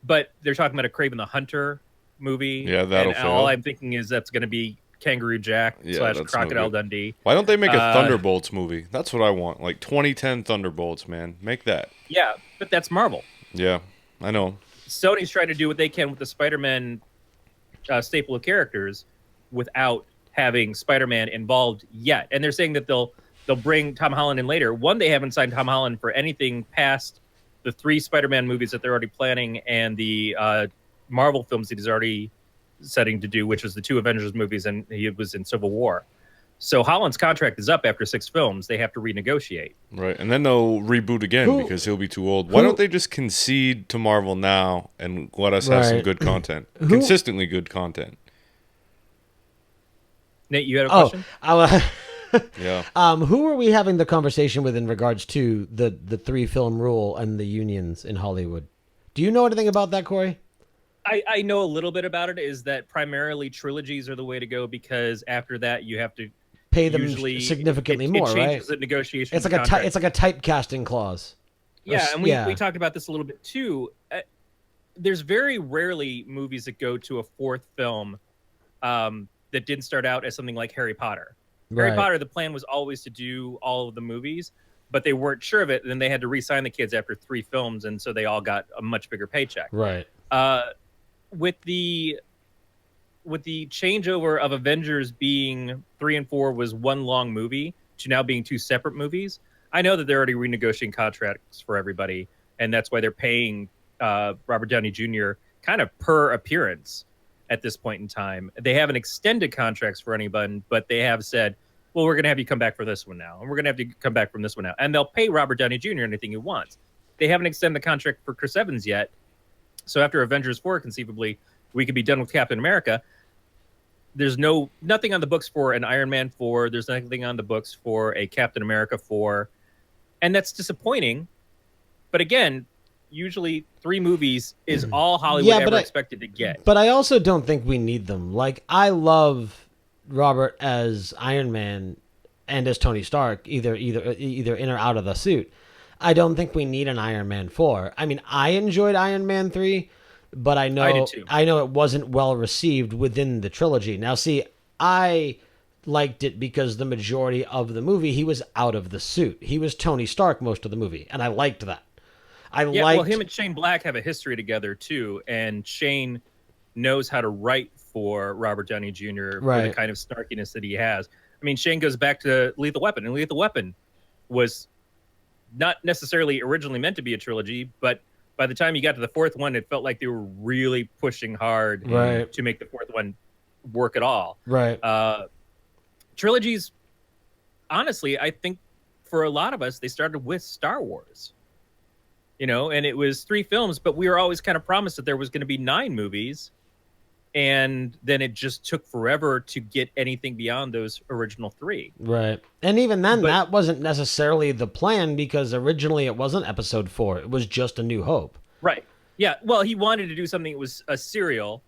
S6: But they're talking about a Kraven the Hunter movie.
S1: Yeah, that'll
S6: and
S1: fail.
S6: all I'm thinking is that's going to be Kangaroo Jack /
S1: that's no
S6: Crocodile
S1: good.
S6: Dundee.
S1: Why don't they make a Thunderbolts movie? That's what I want. Like 2010 Thunderbolts, man. Make that.
S6: Yeah, but that's Marvel.
S1: Yeah, I know.
S6: Sony's trying to do what they can with the Spider-Man staple of characters without having Spider-Man involved yet. And they're saying that they'll bring Tom Holland in later. One, they haven't signed Tom Holland for anything past the 3 Spider-Man movies that they're already planning and the Marvel films that he's already setting to do, which was the 2 Avengers movies, and he was in Civil War. So Holland's contract is up after 6 films. They have to renegotiate.
S1: Right, and then they'll reboot again because he'll be too old. Why don't they just concede to Marvel now and let us have some good content? Consistently good content.
S6: Nate, you had a question?
S1: Yeah.
S5: Who are we having the conversation with in regards to the 3-film rule and the unions in Hollywood? Do you know anything about that, Corey?
S6: I know a little bit about it. Is that primarily trilogies are the way to go, because after that you have to
S5: pay them significantly more,
S6: it
S5: right?
S6: changes the negotiation.
S5: It's like it's like a typecasting clause.
S6: Yeah, and we talked about this a little bit too. There's very rarely movies that go to a 4th film that didn't start out as something like Harry Potter.
S5: Right.
S6: Harry Potter, the plan was always to do all of the movies, but they weren't sure of it. And then they had to re-sign the kids after 3 films, and so they all got a much bigger paycheck.
S5: Right.
S6: With the changeover of Avengers being 3 and 4 was one long movie to now being 2 separate movies, I know that they're already renegotiating contracts for everybody, and that's why they're paying Robert Downey Jr. kind of per appearance at this point in time. They haven't extended contracts for anyone, but they have said, well, we're going to have you come back for this one now, and we're going to have you come back from this one now. And they'll pay Robert Downey Jr. anything he wants. They haven't extended the contract for Chris Evans yet. So after Avengers 4, conceivably, we could be done with Captain America. There's nothing on the books for an Iron Man 4. There's nothing on the books for a Captain America 4. And that's disappointing. But again, usually 3 movies is all Hollywood ever expected to get.
S5: But I also don't think we need them. Like, I love Robert as Iron Man and as Tony Stark, either in or out of the suit. I don't think we need an Iron Man 4. I mean, I enjoyed Iron Man 3, but I know it wasn't well received within the trilogy. Now, see, I liked it because the majority of the movie, he was out of the suit. He was Tony Stark most of the movie, and I liked that.
S6: Well, him and Shane Black have a history together, too, and Shane knows how to write for Robert Downey Jr. for the kind of snarkiness that he has. I mean, Shane goes back to Lethal Weapon, and Lethal Weapon was not necessarily originally meant to be a trilogy, but by the time you got to the 4th one, it felt like they were really pushing hard to make the 4th one work at all.
S5: Right.
S6: Trilogies, honestly, I think for a lot of us, they started with Star Wars. And it was 3 films, but we were always kind of promised that there was going to be 9 movies. And then it just took forever to get anything beyond those original 3.
S5: Right. And even then, that wasn't necessarily the plan, because originally it wasn't episode 4. It was just A New Hope.
S6: Right. Yeah. Well, he wanted to do something that was a serial,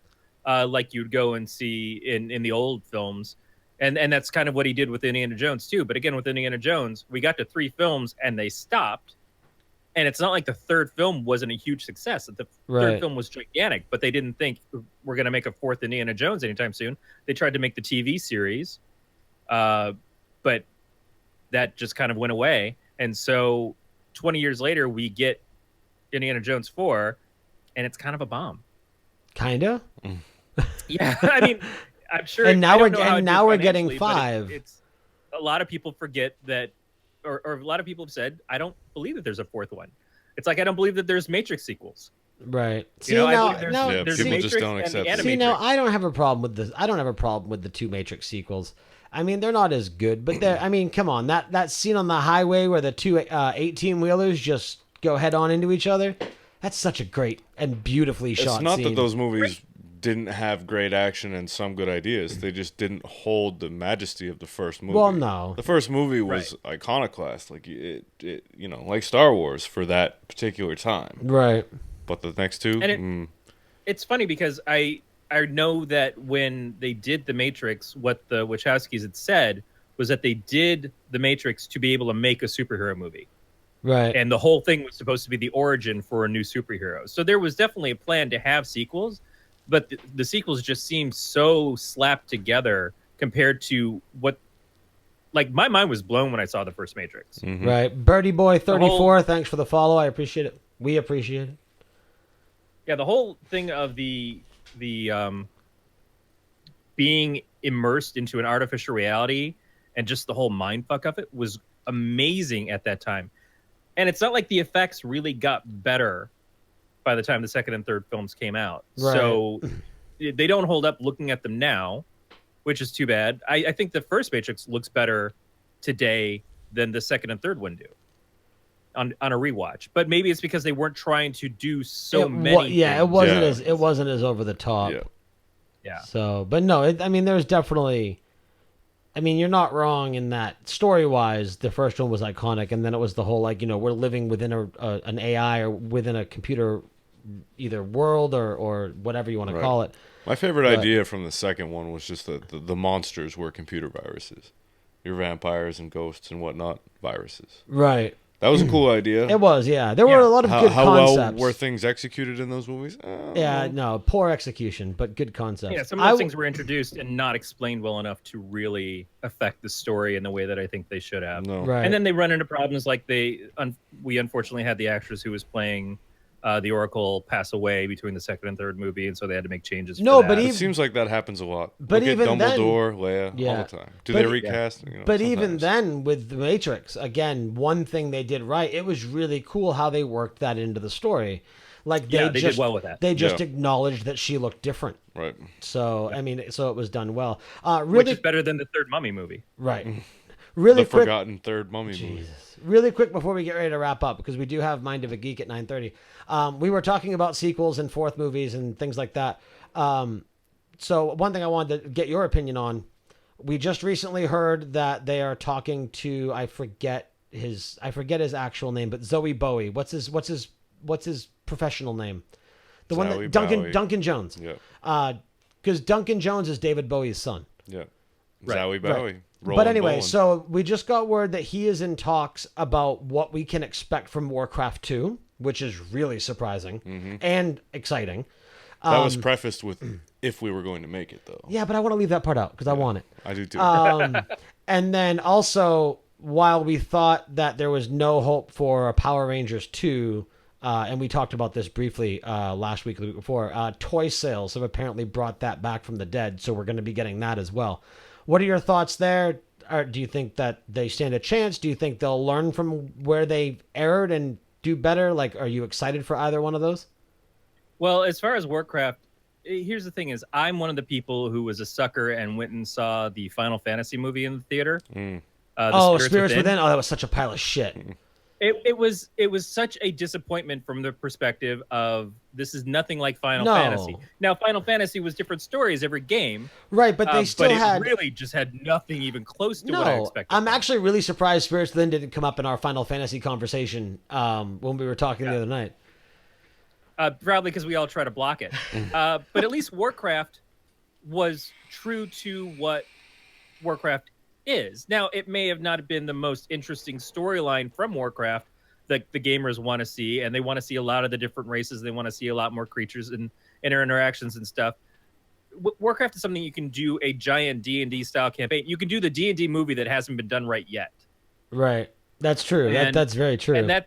S6: like you'd go and see in the old films. And that's kind of what he did with Indiana Jones, too. But again, with Indiana Jones, we got to 3 films and they stopped. And it's not like the 3rd film wasn't a huge success. The 3rd film was gigantic, but they didn't think we're going to make a 4th Indiana Jones anytime soon. They tried to make the TV series, but that just kind of went away. And so 20 years later, we get Indiana Jones 4, and it's kind of a bomb.
S5: Kinda.
S6: Yeah, I mean, I'm sure.
S5: And now
S6: I don't know how it did
S5: we're getting
S6: financially, but
S5: 5.
S6: It's a lot of people forget that, or a lot of people have said, I don't believe that there's a 4th one. It's like I don't believe that there's Matrix sequels.
S5: Right.
S6: See, I believe there's
S1: people
S6: Matrix
S1: just don't
S6: and
S1: accept
S6: the
S1: it.
S5: See, now
S6: Animatrix.
S5: I don't have a problem with this. I don't have a problem with the 2 Matrix sequels. I mean, they're not as good, but they're. I mean, come on, that scene on the highway where the 2 18-wheelers just go head on into each other. That's such a great and beautifully shot
S1: It's not
S5: scene.
S1: that those movies didn't have great action and some good ideas. They just didn't hold the majesty of the first movie.
S5: Well, no.
S1: The first movie was iconoclast, like it, like Star Wars for that particular time.
S5: Right.
S1: But the next 2,
S6: And it's funny because I know that when they did The Matrix, what the Wachowskis had said was that they did The Matrix to be able to make a superhero movie.
S5: Right.
S6: And the whole thing was supposed to be the origin for a new superhero. So there was definitely a plan to have sequels, but the sequels just seemed so slapped together compared to what... Like, my mind was blown when I saw the first Matrix.
S1: Mm-hmm.
S5: Right. Birdie Boy 34, thanks for the follow. I appreciate it. We appreciate it.
S6: Yeah, the whole thing of the being immersed into an artificial reality and just the whole mind fuck of it was amazing at that time. And it's not like the effects really got better by the time the second and third films came out.
S5: Right.
S6: So they don't hold up looking at them now, which is too bad. I think the first Matrix looks better today than the second and third one do on a rewatch. But maybe it's because they weren't trying to do so many
S5: Yeah,
S6: things.
S5: it wasn't as over the top.
S6: Yeah.
S5: So, but no, I mean, there's definitely... I mean, you're not wrong in that story-wise, the first one was iconic, and then it was the whole, like, you know, we're living within an AI or within a computer either world or whatever you want to call it.
S1: My favorite idea from the second one was just that the monsters were computer viruses. Your vampires and ghosts and whatnot, viruses.
S5: Right.
S1: That was a cool idea.
S5: It was, yeah. There were a lot of good
S1: how
S5: concepts.
S1: well were things executed in those movies?
S5: Yeah, no, poor execution, but good concepts.
S6: Yeah, some of those things were introduced and not explained well enough to really affect the story in the way that I think they should have.
S1: No.
S5: Right.
S6: And then they run into problems like we unfortunately had the actress who was playing the Oracle pass away between the second and third movie, and so they had to make changes.
S5: No,
S6: for
S5: but
S6: that.
S1: It seems like that happens a lot.
S5: But
S1: Look at
S5: even then-
S1: Dumbledore, Leia, all the time. Do they recast? You know,
S5: But even
S1: sometimes.
S5: then, with The Matrix, again, one thing they did right, it was really cool how they worked that into the story. Like they
S6: did well with that.
S5: They just acknowledged that she looked different.
S1: Right.
S5: So, I mean, so it was done well.
S6: Which
S5: Really,
S6: is better than the third Mummy movie.
S5: right. Really
S1: The
S5: quick.
S1: forgotten third Mummy movie.
S5: Really quick before we get ready to wrap up, because we do have Mind of a Geek at 9:30. We were talking about sequels and fourth movies and things like that. So one thing I wanted to get your opinion on, we just recently heard that they are talking to I forget his actual name, but Zoe Bowie. What's his professional name? The one
S1: Zoe
S5: that Duncan
S1: Bowie.
S5: Duncan Jones.
S1: Yeah.
S5: Because Duncan Jones is David Bowie's son.
S1: Yeah.
S6: Right.
S1: Zoe Bowie.
S5: But anyway, so we just got word that he is in talks about what we can expect from Warcraft 2, which is really surprising and exciting.
S1: that was prefaced with if we were going to make it, though.
S5: Yeah, but I want to leave that part out because I want it.
S1: I do too.
S5: And then also, while we thought that there was no hope for Power Rangers 2, and we talked about this briefly last week or the week before, toy sales have apparently brought that back from the dead, so we're going to be getting that as well. What are your thoughts there? Or do you think that they stand a chance? Do you think they'll learn from where they erred and do better? Like, are you excited for either one of those?
S6: Well, as far as Warcraft, here's the thing: is I'm one of the people who was a sucker and went and saw the Final Fantasy movie in the theater.
S5: Spirits Within. Oh, that was such a pile of shit.
S6: It was such a disappointment from the perspective of this is nothing like Final
S5: No.
S6: Fantasy. Now, Final Fantasy was different stories every game,
S5: Right, but they still
S6: but
S5: had...
S6: it really just had nothing even close to what I
S5: No,
S6: expected.
S5: I'm actually really surprised Spirits Within didn't come up in our Final Fantasy conversation when we were talking the other night.
S6: Probably because we all try to block it. But at least Warcraft was true to what Warcraft is. Now, it may have not been the most interesting storyline from Warcraft that the gamers want to see, and they want to see a lot of the different races. They want to see a lot more creatures and interactions and stuff. Warcraft is something you can do a giant D&D style campaign. You can do the D&D movie that hasn't been done right yet.
S5: Right. That's true.
S6: And-
S5: That's very true.
S6: And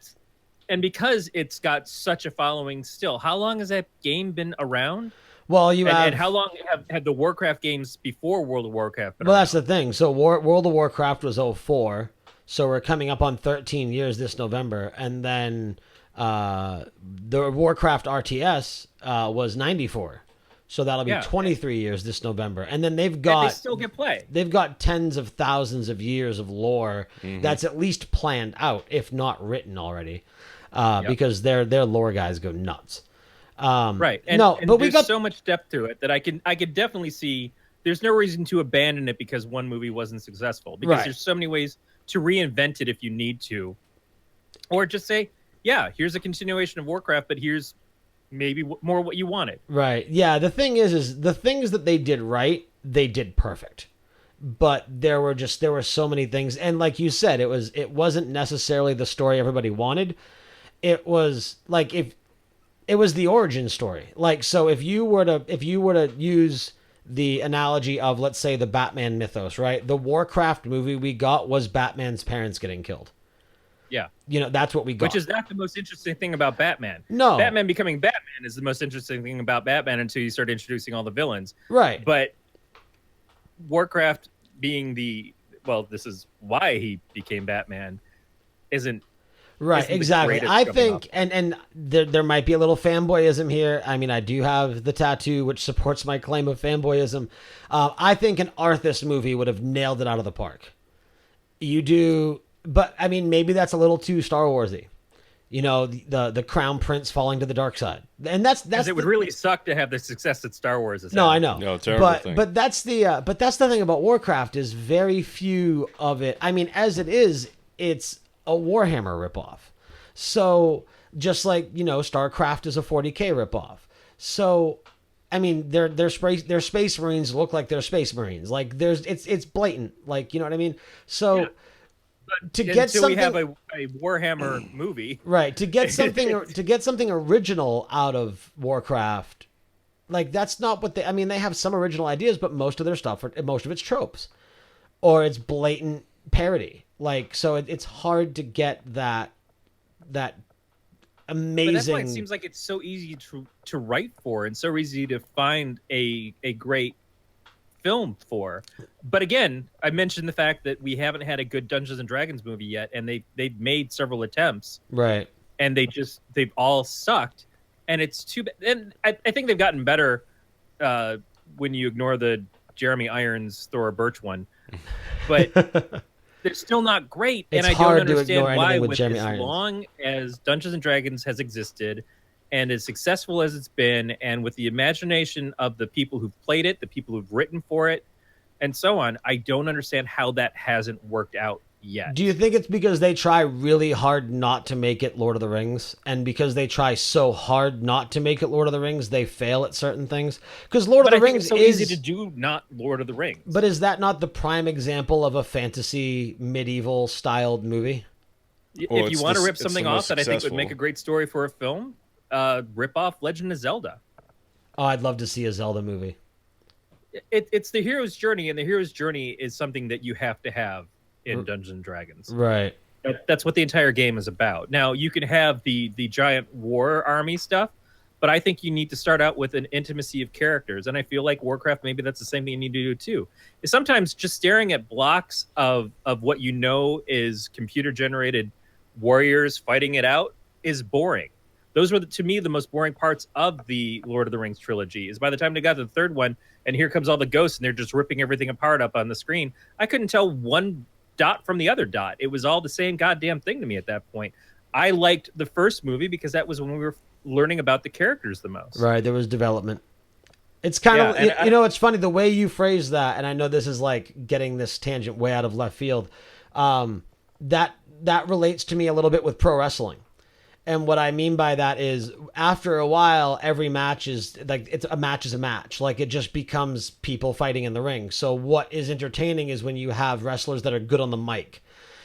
S6: and because it's got such a following still, how long has that game been around?
S5: Well, and
S6: how long have the Warcraft games before World of Warcraft been
S5: Well,
S6: around?
S5: that's the thing. So World of Warcraft was 04. So we're coming up on 13 years this November. And then the Warcraft RTS was 94. So that'll be 23 years this November. And then they
S6: still get play.
S5: They've got tens of thousands of years of lore that's at least planned out, if not written already. Because their lore guys go nuts.
S6: Right. And, but we got so much depth to it that I could definitely see there's no reason to abandon it because one movie wasn't successful, because there's so many ways to reinvent it if you need to, or just say, yeah, here's a continuation of Warcraft, but here's maybe more what you wanted.
S5: Right. Yeah. The thing is the things that they did right, they did perfect. But there were so many things. And like you said, it wasn't necessarily the story everybody wanted. It was like, it was the origin story. Like, so if you were to use the analogy of, let's say, the Batman mythos, right? The Warcraft movie we got was Batman's parents getting killed.
S6: Yeah.
S5: That's what we got.
S6: Which is not the most interesting thing about Batman.
S5: No.
S6: Batman becoming Batman is the most interesting thing about Batman until you start introducing all the villains.
S5: Right.
S6: But Warcraft being this is why he became Batman, isn't
S5: right, exactly. I think, and there might be a little fanboyism here. I mean, I do have the tattoo, which supports my claim of fanboyism. I think an Arthas movie would have nailed it out of the park. You do, but I mean, maybe that's a little too Star Warsy. The Crown Prince falling to the dark side, and that's
S6: it would really suck to have the success that Star Wars has.
S5: No, I know.
S1: No, terrible thing.
S5: But that's the thing about Warcraft is very few of it. I mean, as it is, it's a Warhammer ripoff. So just like, StarCraft is a 40K ripoff. So I mean, their Space Marines look like they're Space Marines. Like it's blatant. Like, you know what I mean? So
S6: yeah. Until we have a Warhammer movie,
S5: right? To get something original out of Warcraft, like that's not what they. I mean, they have some original ideas, but most of their stuff, most of it's tropes, or it's blatant parody. Like, so it's hard to get that amazing.
S6: But that's why it seems like it's so easy to write for and so easy to find a great film for. But again, I mentioned the fact that we haven't had a good Dungeons and Dragons movie yet, and they've made several attempts,
S5: right?
S6: And they've all sucked, and it's too bad. And I think they've gotten better when you ignore the Jeremy Irons Thora Birch one, but they're still not great.
S5: It's
S6: and I
S5: hard
S6: don't understand why, with
S5: Jeremy
S6: as
S5: Irons.
S6: long as Dungeons and Dragons has existed and as successful as it's been, and with the imagination of the people who've played it, the people who've written for it, and so on, I don't understand how that hasn't worked out yet.
S5: Do you think it's because they try really hard not to make it Lord of the Rings, and because they try so hard not to make it Lord of the Rings, they fail at certain things? Because Lord of the Rings
S6: it's so
S5: is
S6: easy to do, not Lord of the Rings.
S5: But is that not the prime example of a fantasy medieval styled movie?
S6: If you want to rip something off that I think would make a great story for a film, rip off Legend of Zelda.
S5: Oh, I'd love to see a Zelda movie.
S6: It's the hero's journey, and the hero's journey is something that you have to have in Dungeons and Dragons.
S5: Right.
S6: That's what the entire game is about. Now, you can have the giant war army stuff, but I think you need to start out with an intimacy of characters. And I feel like Warcraft, maybe that's the same thing you need to do too. Is sometimes just staring at blocks of what you know is computer generated warriors fighting it out is boring. Those were, to me, the most boring parts of the Lord of the Rings trilogy, is by the time they got to the third one, and here comes all the ghosts, and they're just ripping everything apart up on the screen. I couldn't tell one dot from the other dot. It was all the same goddamn thing to me at that point. I liked the first movie because that was when we were learning about the characters the most.
S5: Right, there was development. It's kind of, it's funny, the way you phrase that, and I know this is like getting this tangent way out of left field, that relates to me a little bit with pro wrestling. And what I mean by that is, after a while, every match is like, it's a match is a match. Like, it just becomes people fighting in the ring. So what is entertaining is when you have wrestlers that are good on the mic,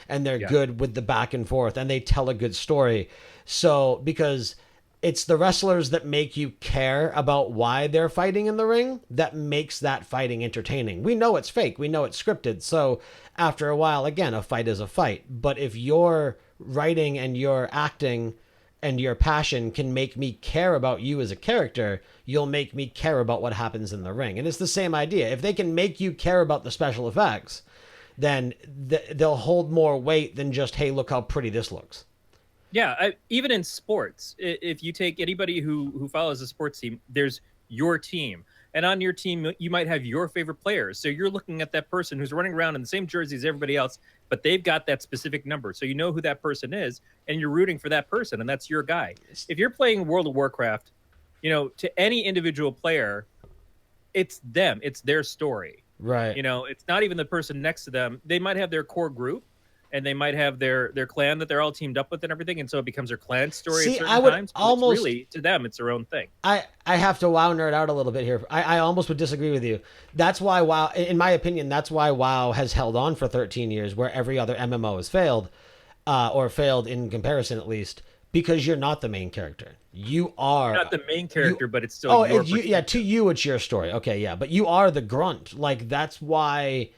S5: and they're good with the back and forth, and they tell a good story. So, because it's the wrestlers that make you care about why they're fighting in the ring that makes that fighting entertaining. We know it's fake. We know it's scripted. So after a while, again, a fight is a fight. But if your writing and your acting and your passion can make me care about you as a character, you'll make me care about what happens in the ring. And it's the same idea. If they can make you care about the special effects, then they'll hold more weight than just, hey, look how pretty this looks.
S6: Yeah, even in sports, if you take anybody who follows a sports team, there's your team. And on your team, you might have your favorite players. So you're looking at that person who's running around in the same jersey as everybody else, but they've got that specific number. So you know who that person is, and you're rooting for that person, and that's your guy. If you're playing World of Warcraft, to any individual player, it's them. It's their story.
S5: Right.
S6: It's not even the person next to them. They might have their core group, and they might have their clan that they're all teamed up with and everything, and so it becomes their clan story at certain times. Almost, really, to them, it's their own thing.
S5: I have to WoW nerd out a little bit here. I almost would disagree with you. That's why WoW, in my opinion, that's why WoW has held on for 13 years, where every other MMO has failed, or failed in comparison at least, because you're not the main character. You are
S6: You're not the main character, but it's still your perspective.
S5: To you, it's your story. Okay, yeah, but you are the grunt. Like, that's why...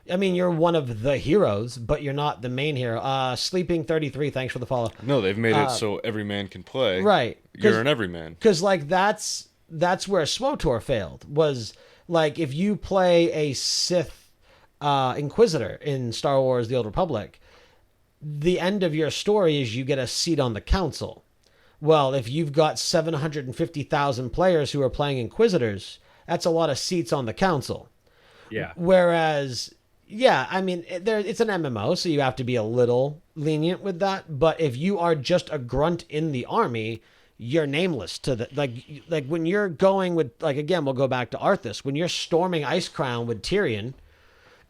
S5: I mean, you're one of the heroes, but you're not the main hero. Sleeping 33, thanks for the follow.
S1: No, they've made it so every man can play.
S5: Right.
S1: You're an everyman.
S5: Because, like, that's where SWTOR failed. Was, like, if you play a Sith Inquisitor in Star Wars The Old Republic, the end of your story is you get a seat on the council. Well, if you've got 750,000 players who are playing Inquisitors, that's a lot of seats on the council.
S6: Yeah.
S5: Whereas... Yeah, I mean, it's an MMO, so you have to be a little lenient with that. But if you are just a grunt in the army, you're nameless to the like when you're going with, like, again, we'll go back to Arthas. When you're storming Icecrown with Tyrion,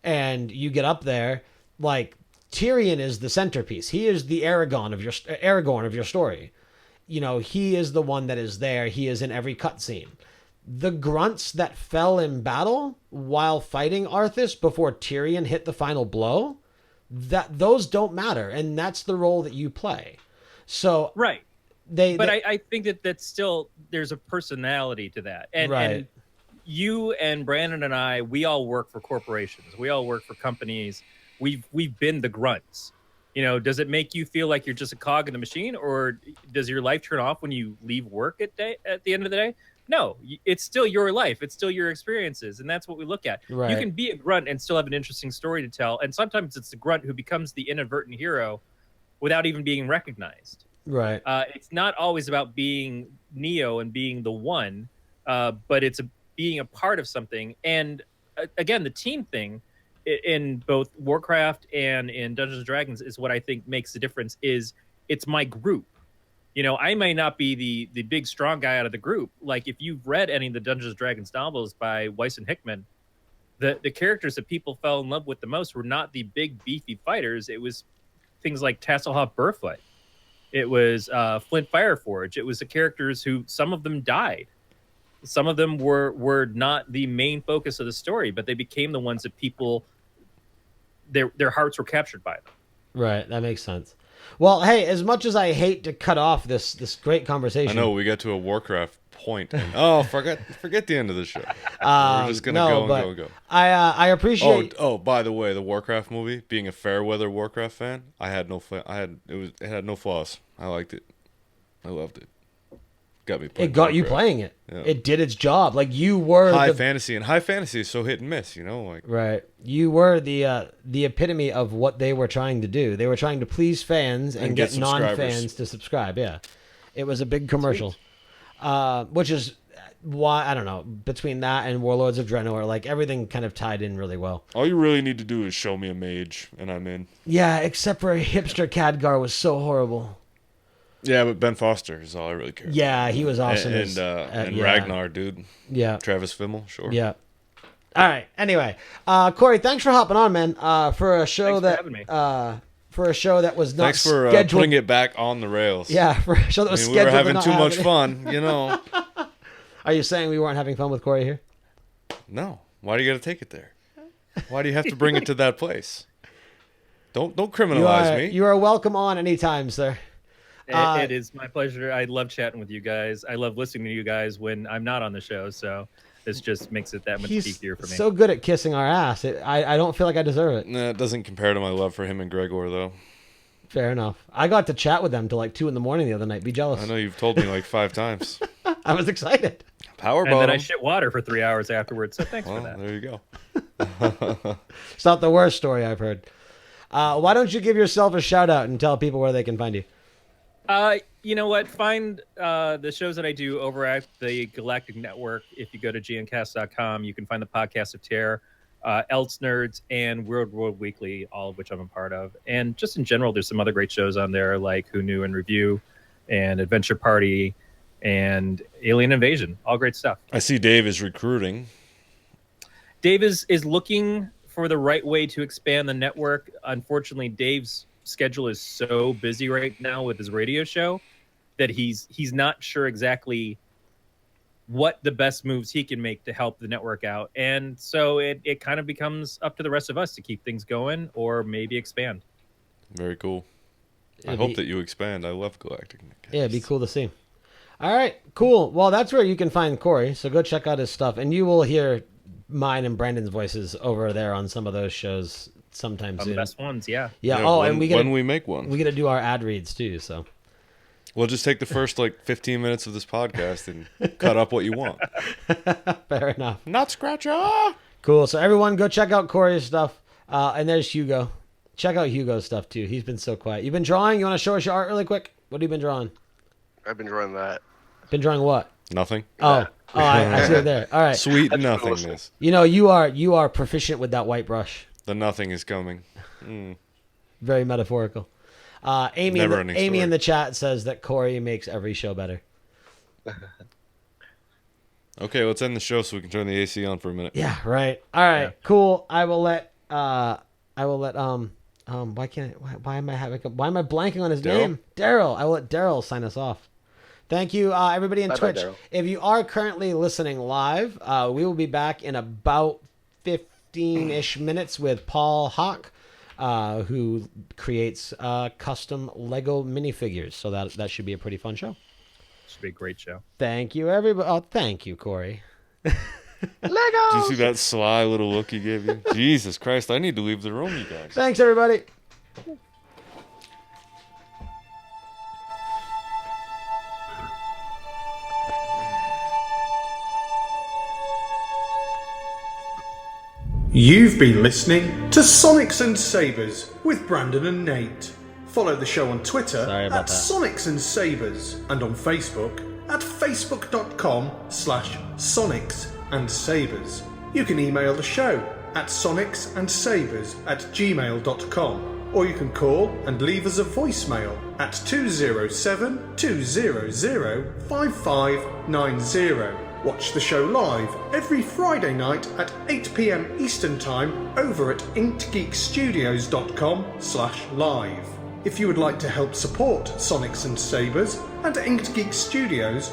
S5: and you get up there, like, Tyrion is the centerpiece. He is the Aragorn of your story. He is the one that is there. He is in every cutscene. The grunts that fell in battle while fighting Arthas before Tyrion hit the final blow, those don't matter, and that's the role that you play. So
S6: right, I think that's still, there's a personality to that, and you and Brandon and I, we all work for corporations, we all work for companies. We've been the grunts. Does it make you feel like you're just a cog in the machine, or does your life turn off when you leave work at the end of the day? No, it's still your life. It's still your experiences. And that's what we look at.
S5: Right.
S6: You can be a grunt and still have an interesting story to tell. And sometimes it's the grunt who becomes the inadvertent hero without even being recognized.
S5: Right.
S6: It's not always about being Neo and being the one, but it's being a part of something. And again, the team thing in both Warcraft and in Dungeons and Dragons is what I think makes the difference. Is it's my group. I may not be the big strong guy out of the group. Like, if you've read any of the Dungeons and Dragons novels by Weiss and Hickman, the characters that people fell in love with the most were not the big beefy fighters. It was things like Tasselhoff Burfoot. It was Flint Fireforge. It was the characters who, some of them died. Some of them were not the main focus of the story, but they became the ones that people, their hearts were captured by them.
S5: Right, that makes sense. Well, hey, as much as I hate to cut off this great conversation,
S1: I know we got to a Warcraft point. And, forget the end of the show. We're just gonna go.
S5: I appreciate.
S1: Oh, by the way, the Warcraft movie. Being a fair weather Warcraft fan, it had no flaws. I liked it. I loved it.
S5: It got you playing it. Yeah. It did its job. Like, you were
S1: high fantasy, and high fantasy is so hit and miss.
S5: Right. You were the epitome of what they were trying to do. They were trying to please fans and get non-fans to subscribe. Yeah, it was a big commercial, which is why, I don't know, between that and Warlords of Draenor, like, everything kind of tied in really well.
S1: All you really need to do is show me a mage, and I'm in.
S5: Yeah, except for hipster Khadgar was so horrible.
S1: Yeah, but Ben Foster is all I really care about.
S5: Yeah, he was awesome.
S1: And Ragnar, dude.
S5: Yeah.
S1: Travis Fimmel, sure.
S5: Yeah. All right. Anyway, Corey, thanks for hopping on, man. For a show that was not
S1: thanks for
S5: scheduled.
S1: Putting it back on the rails.
S5: Yeah, for a show that was scheduled.
S1: We were having too much fun,
S5: Are you saying we weren't having fun with Corey here?
S1: No. Why do you got to take it there? Why do you have to bring it to that place? Don't criminalize me.
S5: You are welcome on anytime, sir.
S6: It is my pleasure. I love chatting with you guys. I love listening to you guys when I'm not on the show. So this just makes it that much easier for me.
S5: So good at kissing our ass. I don't feel like I deserve it.
S1: Nah, it doesn't compare to my love for him and Gregor, though.
S5: Fair enough. I got to chat with them till like 2 a.m. the other night. Be jealous.
S1: I know you've told me like 5 times.
S5: I was excited.
S1: Power
S6: And
S1: bottom.
S6: then I shit water for 3 hours afterwards. So thanks for
S1: Well,
S6: that.
S1: there you go.
S5: It's not the worst story I've heard. Why don't you give yourself a shout out and tell people where they can find you?
S6: You know what? Find the shows that I do over at the Galactic Network. If you go to gncast.com, you can find the Podcast of Terror, Else Nerds, and World Weekly, all of which I'm a part of. And just in general, there's some other great shows on there like Who Knew and Review and Adventure Party and Alien Invasion. All great stuff.
S1: I see Dave is recruiting.
S6: Dave is looking for the right way to expand the network. Unfortunately, Dave's schedule is so busy right now with his radio show that he's not sure exactly what the best moves he can make to help the network out. And so it kind of becomes up to the rest of us to keep things going or maybe expand.
S1: Very cool. I hope that you expand. I love Galactic.
S5: Yeah, it'd be cool to see. All right, cool. Well, that's where you can find Corey. So go check out his stuff, and you will hear mine and Brandon's voices over there on some of those shows sometime soon.
S6: The best ones, yeah.
S5: Yeah.
S1: When we make one,
S5: we got to do our ad reads too. So
S1: we'll just take the first like 15 minutes of this podcast and cut up what you want.
S5: fair enough.
S1: Not scratcher.
S5: Cool. So everyone, go check out Corey's stuff. And there's Hugo. Check out Hugo's stuff too. He's been so quiet. You've been drawing. You want to show us your art really quick? What have you been drawing?
S4: I've been drawing that.
S5: Been drawing what?
S1: Nothing.
S5: Oh, I see it there. All right.
S1: Sweet nothingness.
S5: You know, you are proficient with that white brush.
S1: The nothing is coming.
S5: Very metaphorical. Amy
S1: Never-ending
S5: in
S1: story.
S5: the chat says that Corey makes every show better.
S1: Okay, let's end the show so we can turn the AC on for a minute.
S5: Yeah, right. All right, cool. Why am I blanking on his
S1: Daryl?
S5: name? Daryl. I will let Daryl sign us off. Thank you, everybody in
S4: Bye-bye,
S5: Twitch.
S4: Daryl.
S5: If you are currently listening live, we will be back in about 15-ish minutes with Paul Hawk, who creates custom Lego minifigures. So that should be a pretty fun show.
S6: Should be a great show.
S5: Thank you, everybody. Oh, thank you, Corey.
S1: Did you see that sly little look he gave you? Jesus Christ, I need to leave the room, you guys.
S5: Thanks, everybody.
S3: You've been listening to Sonics and Sabers with Brandon and Nate. Follow the show on Twitter
S5: Sorry
S3: at
S5: about that.
S3: Sonics and Sabers and on Facebook at facebook.com/Sonics and Sabers. You can email the show at sonicsandsabers@gmail.com, or you can call and leave us a voicemail at 207-200-5590. Watch the show live every Friday night at 8 p.m. Eastern Time over at inkedgeekstudios.com/live. If you would like to help support Sonics and Sabers and Inked Geek Studios,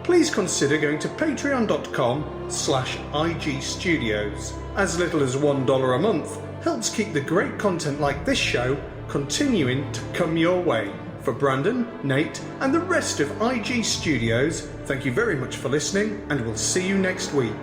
S3: please consider going to patreon.com/IG Studios. As little as $1 a month helps keep the great content like this show continuing to come your way. For Brandon, Nate, and the rest of IG Studios, thank you very much for listening, and we'll see you next week.